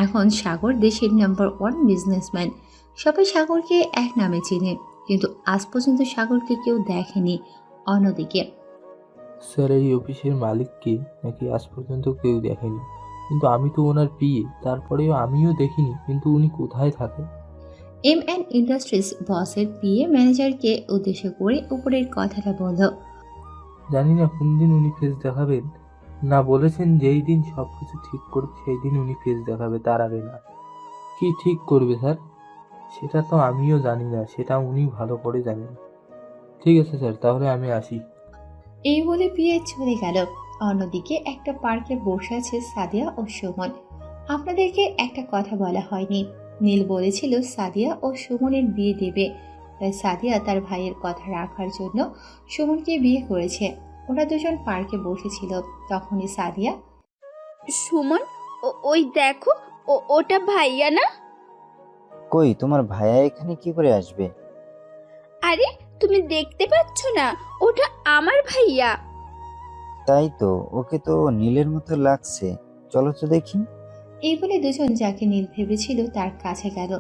এখন সাগর দেশের নাম্বার 1 বিজনেসম্যান। সবাই সাগরকে এক নামে চিনে, কিন্তু আজ পর্যন্ত সাগরকে কেউ দেখেনি। অন্যদিকে স্যার, এই অফিসের মালিককে নাকি আজ পর্যন্ত কেউ দেখেনি, কিন্তু আমি তো ওনার পিএ, তারপরেও আমিও দেখিনি, কিন্তু উনি কোথায় থাকেন? এম ইন্ডাস্ট্রিজ বসের পিএ ম্যানেজারকে উদ্দেশ্য করে উপরের কথাটা বলল, জানি না কোন দিন উনি ফেস দেখাবেন। না, বলেছেন যেই দিন সব কিছু ঠিক করবে সেই দিন উনি ফেস দেখাবে, তার আগে না। কি ঠিক করবে স্যার? সেটা তো আমিও জানি না, সেটা উনি ভালো করে জানেন। ঠিক আছে স্যার, তাহলে আমি আসি। এই বলে পিএ চলে গেল। অন্যদিকে একটা পার্কে বসে আছে সাদিয়া ও সুমন। আপনাদেরকে একটা কথা বলা হয়নি। নীল বলেছিল সাদিয়া ও সুমনের বিয়ে দেবে, তাই সাদিয়া তার ভাইয়ের কথা রাখার জন্য সুমনকে বিয়ে করেছে। ওরা দুজন পার্কে বসেছিল, তখনই সাদিয়া, সুমন, ওই দেখো, ওটা ভাইয়া না? কই, তোমার ভাইয়া এখানে কি করে আসবে? আরে তুমি দেখতে পাচ্ছ না? ওটা আমার ভাইয়া। তাই তো, ওকে তো নীলের মতো লাগছে। চলো তো দেখি। এই বলে দুজন যাকে নীল ভেবেছিল তার কাছে গেল।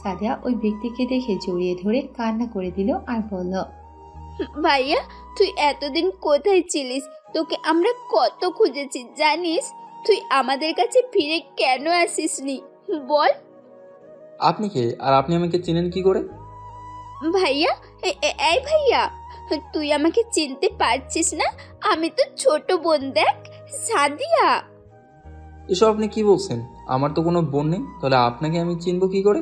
সাদিয়া ওই ব্যক্তিকে দেখে জড়িয়ে ধরে কান্না করে দিল আর বলল, ভাইয়া, তুই এতদিন কোথায় ছিলিস? তোকে আমরা কত খুঁজেছি জানিস? তুই আমাদের কাছে ফিরে কেন আসিসনি বল? আপনি কে, আর আপনি আমাকে চেনেন কি করে? ভাইয়া, এই ভাইয়া, তুই আমাকে চিনতে পারছিস না? আমি তো ছোট বোন, দেখ, সাদিয়া। এসব আপনি কি বলছেন? আমার তো কোনো বোন নেই, তাহলে আপনাকে আমি চিনবো কি করে?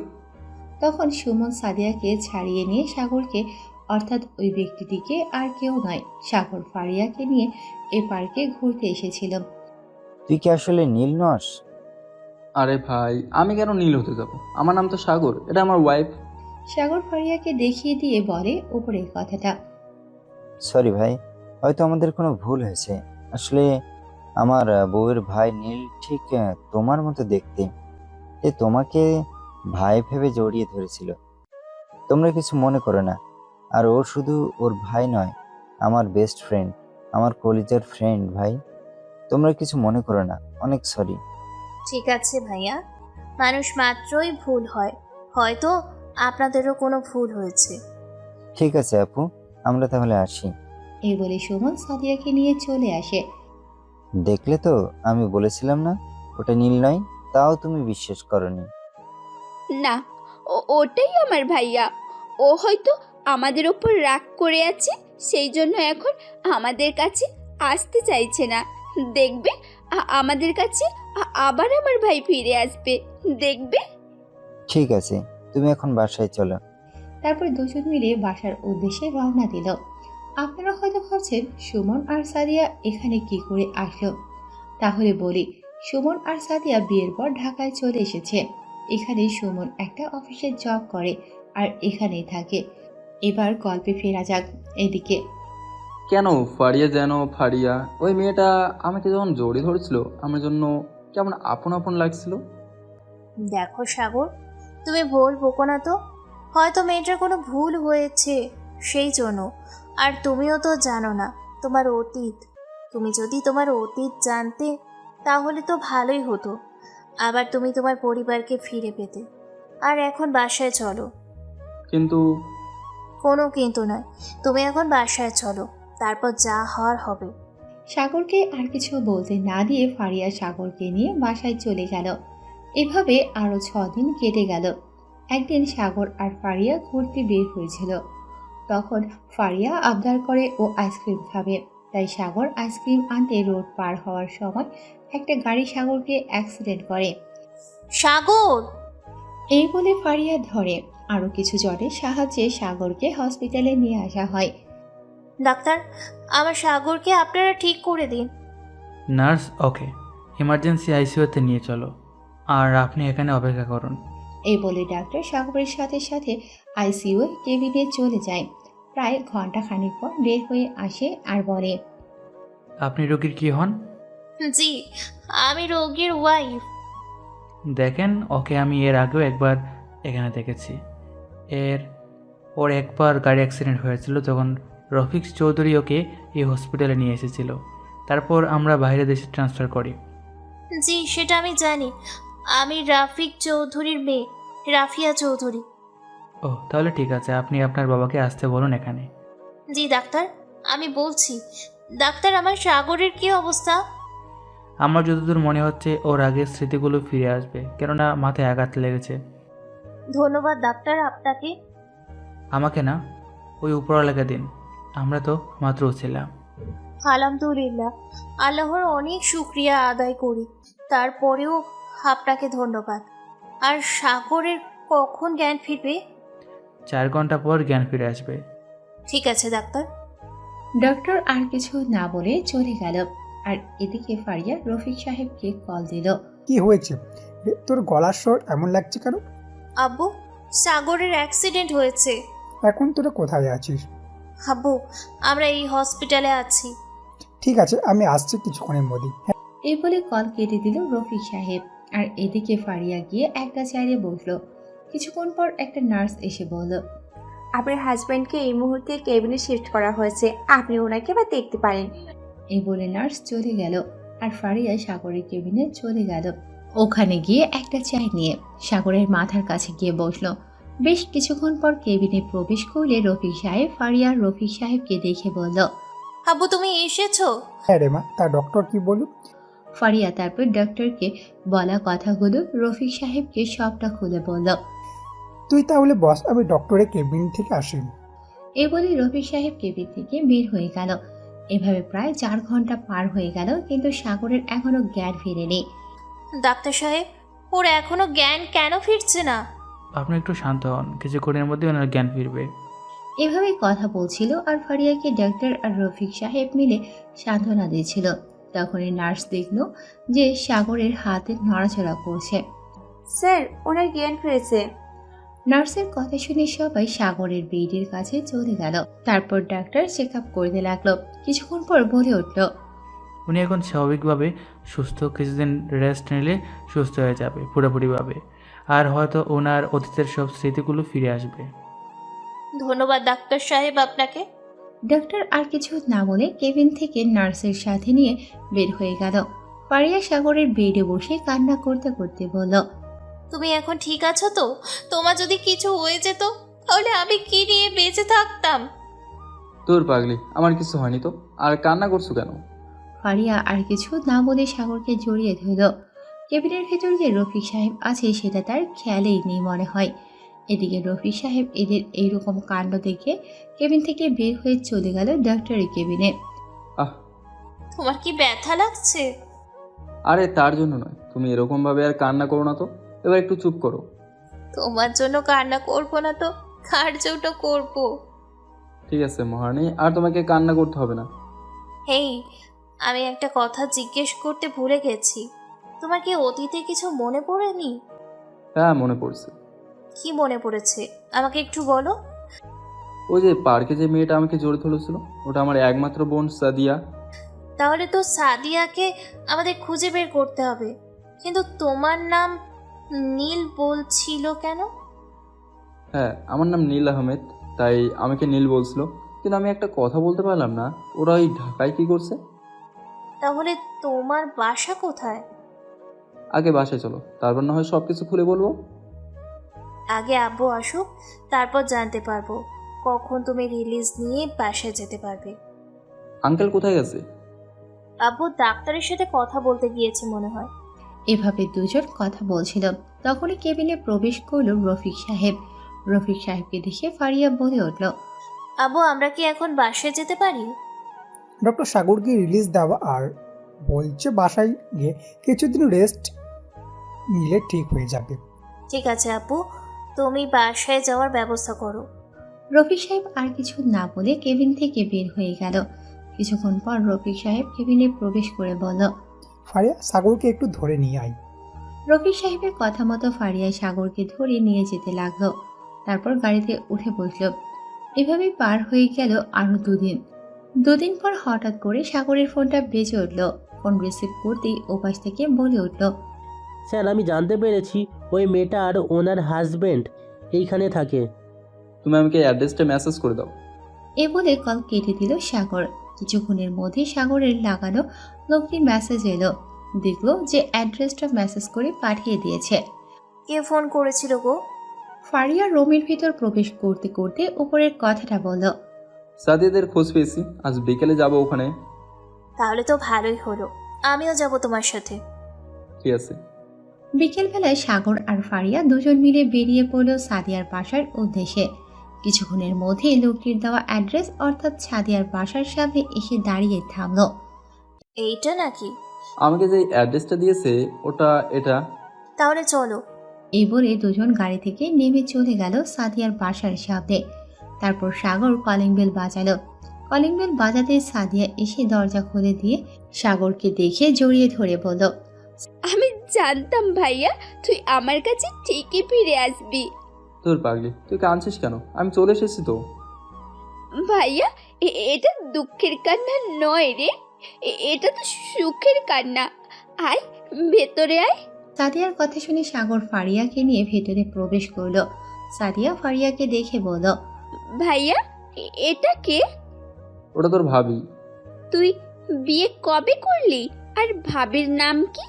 তখন সুমন সাদিয়াকে ছাড়িয়ে নিয়ে সাগরকে, অর্থাৎ ওই ব্যক্তিটিকে আর কেউ নয়, সাগর ফারিয়াকে নিয়ে এ পার্কে ঘুরতে এসেছিল। তুই কি আসলে নীল নস? আরে ভাই, আমি কেন নীল হতে যাব? আমার নাম তো সাগর, এটা আমার ওয়াইফ। সাগর ফারিয়াকে দেখিয়ে দিয়ে বলে উপরের কথাটা। সরি ভাই, হয়তো আমাদের কোনো ভুল হয়েছে। আসলে আমার বউয়ের ভাই নীল ঠিক তোমার মতো দেখতে, এ তোমাকে ভাই ভেবে জড়িয়ে ধরেছিল। তোমরা কিছু মনে করো না। আর ও শুধু ওর ভাই নয়, আমার বেস্ট ফ্রেন্ড, আমার কলিজার ফ্রেন্ড। ভাই, তোমরা কিছু মনে করো না, অনেক সরি। ঠিক আছে ভাইয়া, মানুষ মাত্রই ভুল হয়, হয়তো আপনাদেরও কোনো ভুল হয়েছে। ঠিক আছে আপু, আমরা তাহলে আসি। এই বলে সুমন সাদিয়াকে নিয়ে চলে আসে। দেখলে তো, আমি বলেছিলাম না ওটা নীল নয়, তাও তুমি বিশ্বাস করনি। না, ওটাই আমার ভাইয়া। ও হয়তো আমাদের ওপর রাগ করে আছে, সেই জন্য এখন আমাদের কাছে আসতে চাইছে না। দেখবে আমাদের কাছে আবার আমার ভাই ফিরে আসবে, দেখবে। ঠিক আছে, তুমি এখন বাসায় চলো। তারপর দুজন মিলে বাসার উদ্দেশ্যে রওনা দিল। আপনারা হয়তো ভাবছেন সুমন আর সাদিয়া এখানে কি করে আসলো। তাহলে বলি, সুমন আর সাদিয়া বিয়ের পর ঢাকায় চলে এসেছে। এখানেই সুমন একটা অফিসে জব করে আর এখানেই থাকে। এবার গল্পে ফেরা যাক। এদিকে কেন ফারিয়া, যেন ফারিয়া ওই মেয়েটা আমাকে যখন জড়িয়ে ধরেছিল, আমার জন্য কেমন আপন আপন লাগছিল। দেখো সাগর, তুমি ভুল বকো না তো, হয়তো মেয়েটার কোনো ভুল হয়েছে সেই জন্য। আর তুমিও তো জানো না তোমার অতীত। তুমি যদি তোমার অতীত জানতে তাহলে তো ভালোই হতো, আবার তুমি তোমার পরিবারকে ফিরে পেতে। আর এখন বাসায় চলো। কিন্তু কোনো কিন্তু নয়, তুমি এখন বাসায় চলো, তারপর যা হওয়ার হবে। সাগরকে আর কিছু বলতে না দিয়ে ফারিয়া সাগরকে নিয়ে বাসায় চলে গেল। এভাবে আরও 6 দিন কেটে গেল। একদিন সাগর আর ফারিয়া ঘুরতে বের হয়েছিল। তখন ফারিয়া আবদার করে ও আইসক্রিম খাবে, তাই সাগর আইসক্রিম আনতে রোড পার হওয়ার সময় একটা গাড়ি সাগরকে অ্যাক্সিডেন্ট করে। সাগর! এই বলে ফারিয়া ধরে। আরও কিছু জনের সাহায্যে সাগরকে হসপিটালে নিয়ে আসা হয়। ডাক্তার, আমার সাগরকে আপনারা ঠিক করে দিন। নার্স, ওকে, ইমার্জেন্সি আইসিইউতে নিয়ে চলো, আর আপনি এখানে অপেক্ষা করুন। এই বলে ডাক্তার সাগরের সাথে সাথে আইসিইউ কেবিনে চলে যায়। প্রায় ঘন্টাখানেক পর বের হয়ে আসে আর বলে, আপনি রোগীর কি হন? জি, আমি রোগীর ওয়াইফ। দেখেন, ওকে আমি এর আগেও একবার এখানে দেখেছি। ওর একবার গাড়ি অ্যাক্সিডেন্ট হয়েছিল, তখন রফিক চৌধুরী ওকে এই হসপিটালে নিয়ে এসেছিল। তারপর আমরা বাইরে দেশে ট্রান্সফার করি। জি, সেটা আমি জানি। আমি রাফিক চৌধুরীর মেয়ে, রাফিয়া চৌধুরী। ও, তাহলে ঠিক আছে, আপনি আপনার বাবাকে আসতে বলুন এখানে। জি ডাক্তার, আমি বলছি। ডাক্তার, আমার সাগরের কি অবস্থা? আমার যতদূর মনে হচ্ছে ওর আগের স্মৃতিগুলো ফিরে আসবে, কেননা মাথায় আঘাত লেগেছে। ধন্যবাদ ডাক্তার আপনাকে। আমাকে না, ওই উপরওয়ালাকে দিন, আমরা তো মাত্র ছিলাম। আলহামদুলিল্লাহ, আল্লাহর অনেক শুক্রিয়া আদায় করি। তারপরেও আপনাকে ধন্যবাদ। আর সাগরের কখন জ্ঞান ফিরবে? 4 ঘন্টা পর জ্ঞান ফিরে আসবে। ঠিক আছে ডাক্তার। ডক্টর আর কিছু না বলে চলে গেল। আর এদিকে ফারিয়া রফিক সাহেবকে কল দিল। কি হয়েছে তোর গলার স্বর এমন লাগছে কেন? আব্বু, সাগরের অ্যাক্সিডেন্ট হয়েছে। এখন তোরা কোথায় আছিস? আব্বু, আমরা এই হসপিটালে আছি। ঠিক আছে, আমি আসছি কিছুক্ষণের মধ্যে। এই বলে কল কেটে দিল রফিক সাহেব। আর এদিকে ফারিয়া গিয়ে একটা চেয়ারে বসলো। কিছুক্ষণ পর একটা নার্স এসে বলল, আপনার হাজব্যান্ডকে এই মুহূর্তে কেবিনে শিফট করা হয়েছে, আপনি ওনাকে আবার দেখতে পারেন। এই বলে নার্স চলে গেল। আর ফারিয়া সাগরের কেবিনে চলে গেল। ওখানে গিয়ে একটা চায় নিয়ে সাগরের মাথার কাছে গিয়ে বসলো। বেশ কিছুক্ষণ পর কেবিনে প্রবেশ করলে রফিক সাহেব ফারিয়া রফিক সাহেবকে দেখে বলল, আব্বু, তুমি এসেছো? হ্যাঁ রে মা, তা ডক্টর কি বলল? ফারিয়া তারপর ডক্টরকে বলা কথাগুলো রফিক সাহেবকে সবটা খুলে বলল। তুই তাহলে বস, আমি ডক্টরের কেবিন থেকে আসি। এই বলে রফিক সাহেব কেবিন থেকে বের হয়ে গেল। এভাবে প্রায় 4 ঘন্টা পার হয়ে গেল, কিন্তু সাগরের এখনো জ্ঞান ফিরেনি। ডাক্তার সাহেব, ওর এখনো জ্ঞান কেন ফিরছে না? আপনি একটু শান্ত হন, কিছুক্ষণের মধ্যে ওনার জ্ঞান ফিরবে। এভাবেই কথা বলছিল আর ফারিয়াকে ডাক্তার আর রফিক সাহেব মিলে সান্ত্বনা দিয়েছিল। তখনই নার্স দেখল যে সাগরের হাতে নড়াচড়া করছে। স্যার, ওনার জ্ঞান ফিরেছে। নার্সের কথা শুনে সবাই সাগরের বেডের কাছে চলে গেল। তারপর ডাক্তার চেক আপ করতে লাগলো। কিছুক্ষণ পর বলে উঠল, উনি এখন স্বাভাবিকভাবে সুস্থ, কিছুদিন রেস্ট নিলে সুস্থ হয়ে যাবে পুরোপুরিভাবে, আর হয়তো ওনার অতীতের সব স্মৃতিগুলো ফিরে আসবে। ধন্যবাদ ডাক্তার সাহেব আপনাকে। ডাক্তার আর কিছু না বলে কেবিন থেকে নার্সের সাথে নিয়ে বের হয়ে গেল। ফারিয়া সাগরের বেডে বসে কান্না করতে করতে বলল, তুমি এখন ঠিক আছো তো? তোমার যদি কিছু হয়ে যেত তাহলে আমি কি নিয়ে বেঁচে থাকতাম? তোর পাগলি, আমার কিছু হয়নি তো, আর কান্না করছো কেন? ফারিয়া আর কিছু না বলে সাগরকে জড়িয়ে ধরল। কেবিনের ভেতর যে রফিক সাহেব আছে সেটা তার খেয়ালেই নেই মনে হয়। এদিকে রফিক সাহেব এদের এইরকম কাণ্ড দেখে কেবিন থেকে বের হয়ে চলে গেল ডাক্তারের কেবিনে। তোমার কি ব্যথা লাগছে? আরে তার জন্য নয়, তুমি এরকম ভাবে আর কান্না করো না তো, এবার একটু চুপ করো। তোমার জন্য কান্না করবো না তো কার জন্য করবো? ঠিক আছে মহারানী, আর তোমাকে কান্না করতে হবে না। হেই, আমি একটা কথা জিজ্ঞেস করতে ভুলে গেছি। তোমার কি অতীতে কিছু মনে পড়েনি? হ্যাঁ, মনে পড়ছে। কি মনে পড়েছে আমাকে একটু বলো। ওই যে পার্কে যে মেয়েটা আমাকে জড়িয়ে ধরেছিল, ওটা আমার একমাত্র বোন সাদিয়া। তাহলে তো সাদিয়াকে আমাদের খুঁজে বের করতে হবে। কিন্তু তোমার নাম নীল বলছিল কেন? হ্যাঁ, আমার নাম নীল আহমেদ, তাই আমাকে নীল বলছিল। কিন্তু আমি একটা কথা বলতে পারলাম না, ওরা ওই ঢাকায় কি করছে। তাহলে তোমার বাসা কোথায়? আগে বাসায় চলো, তারপর না হয় সব কিছু খুলে বলবো। আগে আব্বু আসুক, তারপর জানতে পারবো। কখন তুমি রিলিজ নিয়ে বাসায় যেতে পারবে। আঙ্কেল কোথায় গেছে? আব্বু ডাক্তারের সাথে কথা বলতে গিয়েছে মনে হয়। এভাবে দুজন কথা বলছিল, তখনই কেবিনে প্রবেশ করল রফিক সাহেব। রফিক সাহেবকে দেখে ফারিয়া বলে উঠল, আব্বু আমরা কি এখন বাসায় যেতে পারি? ডক্টর সাগরকে রিলিজ দেওয়া আর বলছে বাসায় গিয়ে কিছুদিন রেস্ট নিলে ঠিক হয়ে যাবে। ঠিক আছে আব্বু, তুমি বাসায় যাওয়ার ব্যবস্থা করো। রফিক সাহেব আর কিছু না বলে কেবিন থেকে বের হয়ে গেল। কিছুক্ষণ পর রফিক সাহেব কেবিনে প্রবেশ করে বলল, ফারিয়া সাগরকে একটু ধরে নিয়ে আয়। রফিক সাহেবের কথা মতো ফারিয়া সাগরকে ধরে নিয়ে যেতে লাগলো। তারপর গাড়িতে উঠে বসলো। এভাবেই পার হয়ে গেল আরো 2 দিন। 2 দিন পর হঠাৎ করে সাগরের ফোনটা বেজে উঠল। ফোন রিসিভ করতেই ওপাশ থেকে বলে উঠল, স্যার আমি জানতে পেরেছি ওই মেয়েটা আর ওনার হাজবেন্ড এইখানে থাকে। তুমি আমাকে অ্যাড্রেসটা মেসেজ করে দাও। এ বলে কল কেটে দিল সাগর। কিছুক্ষণের মধ্যে সাগরের লাগানো লোকটি মেসেজ এলো। দেখলো যে অ্যাড্রেসটা মেসেজ করে পাঠিয়ে দিয়েছে। কে ফোন করেছিল গো? ফারিয়া রুমের ভিতর প্রবেশ করতে করতে উপরের কথাটা বলল, সাদিয়াদের খোঁজ পেয়েছি, আজ বিকেলে যাব ওখানে। তাহলে তো ভালোই হলো, আমিও যাব তোমার সাথে। ঠিক আছে। বিকেলবেলায় সাগর আর ফারিয়া দুজন মিলে বেরিয়ে পড়ল সাদিয়ার বাসার উদ্দেশ্যে। কিছুক্ষণের মধ্যে লোকটির দেওয়া অ্যাড্রেস অর্থাৎ সাদিয়ার বাসার সামনে এসে দাঁড়িয়ে থামলো। এইটা নাকি? আমাকে যে অ্যাড্রেসটা দিয়েছে ওটা এটা। তাহলে চলো। এই বলে দুজন গাড়ি থেকে নেমে চলে গেল সাদিয়ার বাসার সামনে। তারপর সাগর কলিং বেল বাজালো। কলিং বেল বাজাতে সাদিয়া এসে দরজা খুলে দিয়ে সাগরকে দেখে জড়িয়ে ধরে বলল, আমি জানতাম ভাইয়া তুই আমার কাছে ঠিকই ফিরে আসবি। তোর পাগলি, তুই কাঁদছিস কেন? আমি চলে এসেছি তো। ভাইয়া এটা দুঃখের কান্না নয় রে, এটা তো সুখের কান্না। আয় ভেতরে আয়। সাদিয়ার কথা শুনে সাগর ফারিয়াকে নিয়ে ভেতরে প্রবেশ করলো। সাদিয়া ফারিয়াকে দেখে বলল, ভাইয়া এটা কে? ওটা তোর ভাবি। তুই বিয়ে কবে করলি আর ভাবির নাম কি?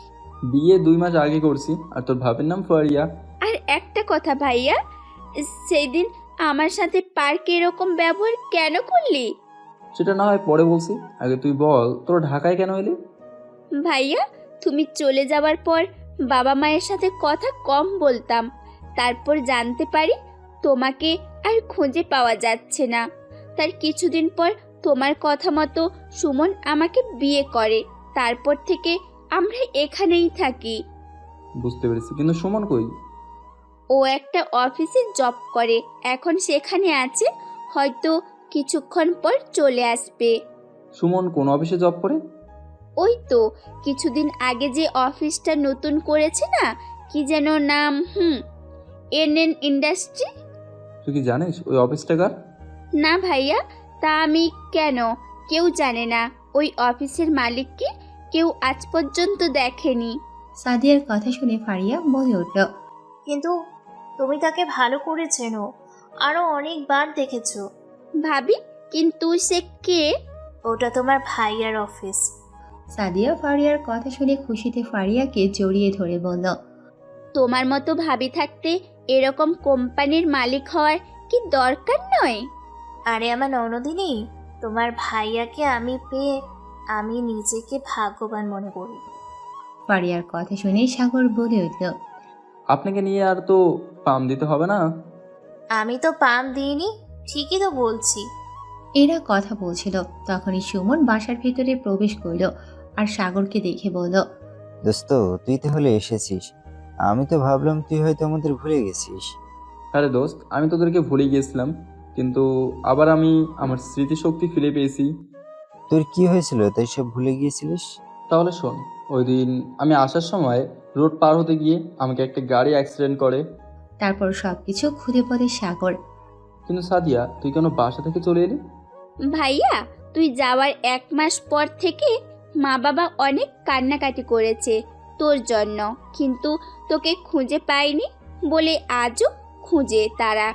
বিয়ে 2 মাস আগে করছি, আর তোর ভাবির নাম ফারিয়া। আর একটা কথা ভাইয়া, সেই দিন আমার সাথে পার্কে এরকম ব্যবহার কেন করলি? সেটা না হয় পরে বলছি, আগে তুই বল তোর ঢাকায় কেন এলি? ভাইয়া তুমি চলে যাওয়ার পর বাবা মায়ের সাথে কথা কম বলতাম। তারপর জানতে পারি তোমাকে আর খুঁজে পাওয়া যাচ্ছে না। তার কিছুদিন পর তোমার কথা মতো সুমন আমাকে বিয়ে করে। তারপর থেকে আমরা এখানেই থাকি। বুঝতে পেরেছি, কিন্তু সুমন কই? ও একটা অফিসে জব করে, এখন সেখানে আছে, হয়তো কিছুক্ষণ পর চলে আসবে। সুমন কোন অফিসে জব করে? ওই তো কিছুদিন আগে যে অফিসটা নতুন করেছে না, কি যেন নাম, এনএন ইন্ডাস্ট্রি। তুই কি জানিস ওই অফিসটা কার? না ভাইয়া, তা আমি কেন? কেউ জানে না। ওই অফিসের মালিককে কেউ আজ পর্যন্ত দেখেনি। সাদিয়ার কথা শুনে ফারিয়া বলে উঠল, কিন্তু তুমি তাকে ভালো করে চেনো, আরো অনেকবার দেখেছো। ভাবি, কিন্তু সে কে? ওটা তোমার ভাইয়ার অফিস। সাদিয়া ফারিয়ার কথা শুনে খুশিতে ফারিয়াকে জড়িয়ে ধরে বলল, তোমার মতো ভাবি থাকতে এরকম কোম্পানির মালিক হওয়ার কি দরকার নয়? আরে আমার ননদিনী, তোমার ভাইয়াকে আমি পেয়ে আমি নিজেকে ভাগ্যবান মনে করি। ফারিয়ার কথা শুনে সাগর বলে উঠল, আপনাকে নিয়ে আর তো পাম দিতে হবে না। আমি তো পাম দিইনি, ঠিকই তো বলছি। এরা কথা বলছিল, তখনই সুমন বাসার ভিতরে প্রবেশ করল আর সাগরকে দেখে বলল, দোস্ত তুই তাহলে এসেছিস, আমি তো ভাবলাম তুই হয়তো আমাদের ভুলে গেছিস। আরে দোস্ত, আমি তোদেরকে ভুলে গিয়েছিলাম, কিন্তু আবার আমি আমার স্মৃতিশক্তি ফিরে পেয়েছি। তোর কি হয়েছিল তাই সব ভুলে গিয়েছিলিস? তাহলে শোন, ওই দিন আমি আসার সময় রোড পার হতে গিয়ে আমাকে একটা গাড়ি অ্যাক্সিডেন্ট করে। তারপর সবকিছু খুলে পড়ে সাগর। কিন্তু সাদিয়া, তুই কেন বাসা থেকে চলে এলি? ভাইয়া তুই যাওয়ার 1 মাস পর থেকে মা বাবা অনেক কান্নাকাটি করেছে তোর জন্য, কিন্তু তোকে খুঁজে পাইনি বলে আজও খুঁজে তারা।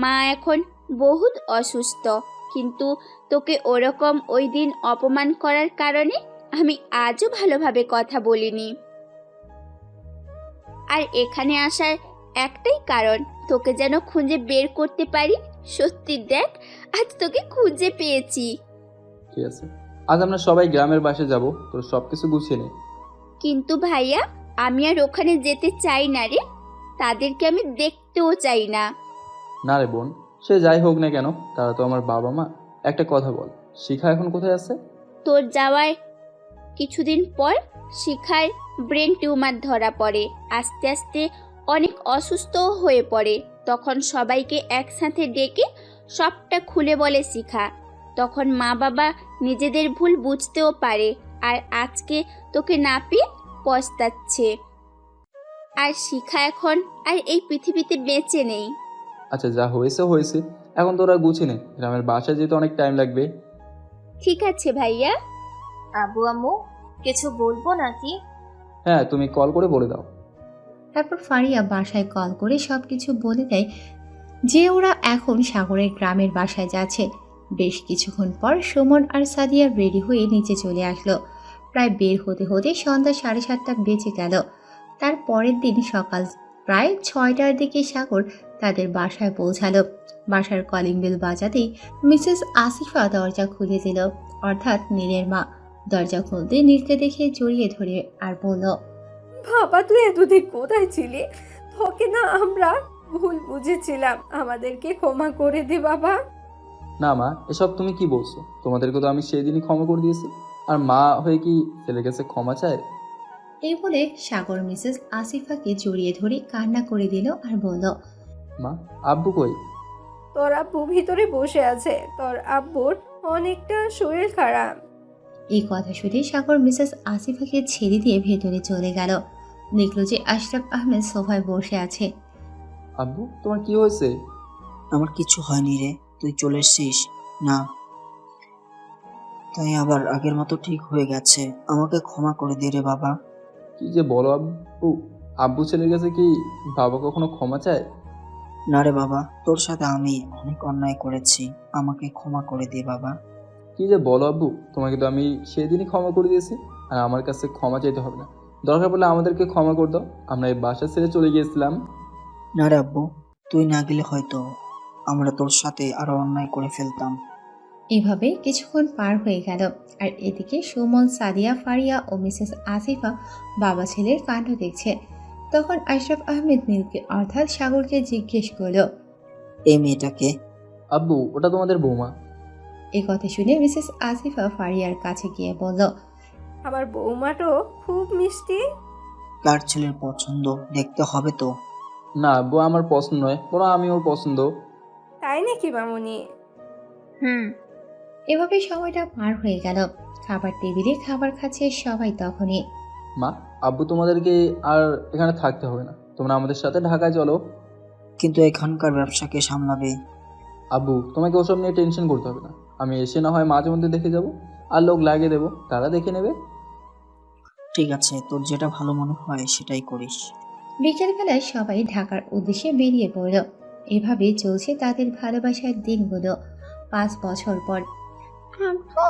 মা এখন বহুত অসুস্থ, কিন্তু তোকে ওরকম ওই দিন অপমান করার কারণে আমি আজও ভালোভাবে কথা বলিনি। আর এখানে আসার একটাই কারণ, তোকে যেন খুঁজে বের করতে পারি সত্যি দেখ, আজ তোকে খুঁজে পেয়েছি। ঠিক আছে, আজ আমরা সবাই গ্রামের বাসে যাব, তোর সব কিছু গুছিয়ে নে। কিন্তু ভাইয়া, আমি আর ওখানে যেতে চাই না রে। তাদেরকে আমি দেখতেও চাই না। না রে বোন, সে যাই হোক না কেন, তারা তো আমার বাবা মা। একটা কথা বল, শিখা এখন কোথায় আছে? তোর যাওয়ার কিছুদিন পর শিখার ব্রেন টিউমার ধরা পড়ে। আস্তে আস্তে অনেক অসুস্থ হয়ে পড়ে। তখন সবাইকে একসাথে ডেকে সবটা খুলে বলে শিখা। তখন মা বাবা নিজেদের ভুল বুঝতেও পারে, আর আজকে তোকে না পেয়ে পস্তাচ্ছে। আর শিখা এখন আর এই পৃথিবীতে বেঁচে নেই। আচ্ছা, যা হয়েছে হয়েছে, এখন তোরা গুছিয়ে নে, গ্রামের বাসায় যেতে অনেক টাইম লাগবে। ঠিক আছে ভাইয়া। আব্বু আম্মু কিছু বলবো নাকি? হ্যাঁ, তুমি কল করে বলে দাও। তারপর ফারিয়া বাসায় কল করে সবকিছু বলে দেয় যে ওরা এখন সাগরের গ্রামের বাসায় যাচ্ছে। বেশ কিছুক্ষণ পর সুমন আর সাদিয়া রেডি হয়ে নিচে চলে আসলো। প্রায় বের হতে হতে সন্ধ্যা 7:30 বেজে গেল। তার পরের দিন সকাল প্রায় 6টার দিকে সাগর তাদের বাসায় পৌঁছালো। বাসার কলিং বেল বাজাতেই মিসেস আসিফা দরজা খুলে দিল, অর্থাৎ নীলের মা। দরজা খুলতে নীলকে দেখে জড়িয়ে ধরে আর বলল, বাবা তুই এতদিন কোথায় ছিলি? তোকে না আমরা ভুল বুঝেছিলাম, আমাদেরকে ক্ষমা করে দে বাবা। না মা, এসব তুমি কি বলছো? তোমাদেরকে তো আমি সেদিনই ক্ষমা করে দিয়েছি, আর মা হয়ে কি ছেলের কাছে ক্ষমা চায়? এই বলে সাগর মিসেস আসিফাকে জড়িয়ে ধরে কান্না করে দিল আর বলল, মা, আব্বু কই? তোর আব্বু ভিতরে বসে আছে, তোর আব্বুর অনেকটা শরীর খারাপ। এই কথা শুনে সাগর মিসেস আসিফাকে ছেড়ে দিয়ে ভেতরে চলে গেল। দেখল যে আশরাফ আহমেদ সোফায় বসে আছে। আব্বু, তোমার কি হয়েছে? আমার কিছু হয়নি রে, তুই চলে এসছিস না, তাই আবার আগের মতো ঠিক হয়ে গেছে। আমাকে ক্ষমা করে দে রে বাবা। কি যে বলো আব্বু, আব্বু ছেলের কাছে কি বাবা কখনো ক্ষমা চায়? না রে বাবা, তোর সাথে আমি অনেক অন্যায় করেছি, আমাকে ক্ষমা করে দে বাবা। কি যে বলো আব্বু, তোমাকে তো আমি সেদিনই ক্ষমা করে দিয়েছি, আর আমার কাছে ক্ষমা চাইতে হবে না। দরকার পড়লে আমাদেরকে ক্ষমা করে দাও, আমরা এই বাসা ছেড়ে চলে গিয়েছিলাম। না রে আব্বু, তুই না গেলে হয়তো আমরা তোর সাথে আরো অন্যায় করে ফেলতাম। এভাবে কিছুক্ষণ পার হয়ে গেল, আর এদিকে সুমন, সাদিয়া, ফারিয়া ও মিসেস আসিফা বাবা ছেলের কাণ্ড দেখছে। তখন আশরাফ আহমেদ নীলকে অর্থাৎ সাগরকে জিজ্ঞেস করলো, এই মেয়েটাকে? আব্বু, ওটা তোমাদের বৌমা। এই কথা শুনে মিসেস আসিফা ফারিয়ার কাছে গিয়ে বলল, আমার বৌমাটো খুব মিষ্টি। কার ছেলের পছন্দ দেখতে হবে তো। না আব্বু, আমার পছন্দ নয়, বরং আমি ওর পছন্দ। তাই নাকি মামুনি? এভাবে সময়টা পার হয়ে গেল। খাবার টেবিলে খাবার খাচ্ছে সবাই। তখনই মা, আব্বু তোমাদেরকে আর এখানে থাকতে হবে না, তোমরা আমাদের সাথে ঢাকায় চলো। কিন্তু এখানকার ব্যবসাকে সামলাবে। আব্বু, তোমাকে ওসব নিয়ে টেনশন করতে হবে না, আমি এসে না হয় মাঝে মধ্যে দেখে যাব, আর লোক লাগিয়ে দেবো, তারা দেখে নেবে। ঠিক আছে, তোর যেটা ভালো মনে হয় সেটাই করিস। বিকেলবেলায় সবাই ঢাকার উদ্দেশ্যে বেরিয়ে পড়ল। এভাবে চলছে তাদের ভালোবাসার দিনগুলো। 5 বছর পর। আব্বু,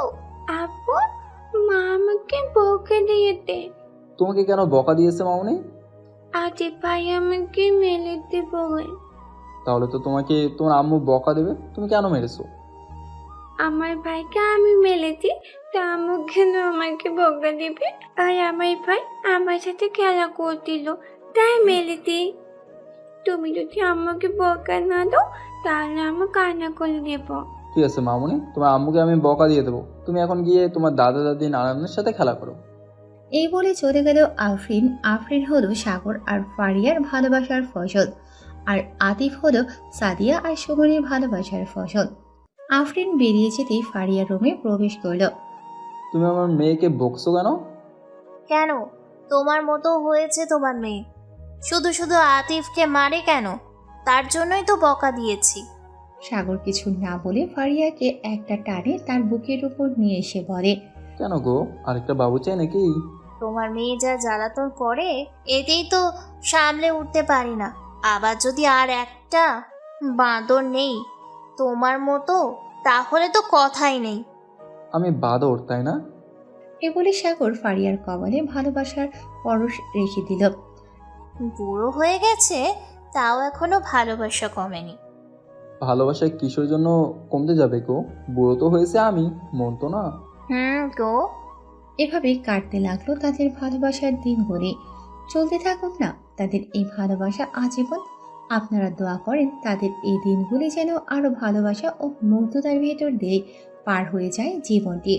আব্বু, মা আমাকে বকা দিয়েছে। তোমাকে কেন বকা দিয়েছে মামুনি? আজে ভাই আমাকে মেলেতে বলে। তাহলে তো তোমাকে তোমার আম্মু বকা দেবে, তুমি কেন মেরেছো? আমার ভাইকে আমি মেলেছি, তা আম্মু কেন আমাকে বকা দিবে? আর আমার ভাই আমার সাথে খেলা করছিল, তাই মেলেছি। তুমি যদি আম্মুকে বকা না দাও তাহলে আমি কান্না করে দেব। ঠিক আছে মামুনি, তোমার আম্মুকে আমি বকা দিয়ে দেবো, তুমি এখন গিয়ে তোমার দাদা দাদি নানানের সাথে খেলা করো। এই বলে চলে গেল আফরিন। আফরিন হলো সাগর আর ফারিয়ার ভালোবাসার ফসল, আর আতিফ হলো সাদিয়া আর সুমনের ভালোবাসার ফসল। আফরিন বেরিয়ে যেতেই ফারিয়া রুমে প্রবেশ করলো। তুমি আমার মেয়েকে বকছো কেন? কেন, তোমার মতো হয়েছে তোমার মেয়ে? শুধু শুধু আতিফকে মারে কেন? তার জন্যই তো বকা দিয়েছি। সাগর কিছু না বলে ফারিয়াকে একটা টানে তার বুকের উপর নিয়ে এসে বলে, কেন গো, আরেকটা বাবু চাই নাকি? তোমার মেয়ে যা জ্বালাতন করে এতেই তো সামলে উঠতে পারি না, আবার যদি আর একটা বাঁদর নেই তোমার মতো তাহলে তো কথাই নেই। আমি বাদর, তাই না? এ বলে সাগর ফারিয়ার কপালে ভালোবাসার পরশ রেখে দিল। বুড়ো হয়ে গেছে তাও এখনো ভালোবাসা কমেনি। ভালোবাসা কিসের জন্য কমতে যাবে গো? বুড়ো তো হয়েছে আমি, মন তো না। গো। এভাবে কাটতে লাগলো তাদের ভালোবাসার দিনগুলি। চলতে থাকুক না তাদের এই ভালোবাসা আজীবন। আপনারা দোয়া করেন তাদের এই দিনগুলি যেন আরো ভালোবাসা ও মুগ্ধতার ভেতর দিয়ে পার হয়ে যায় জীবনটি।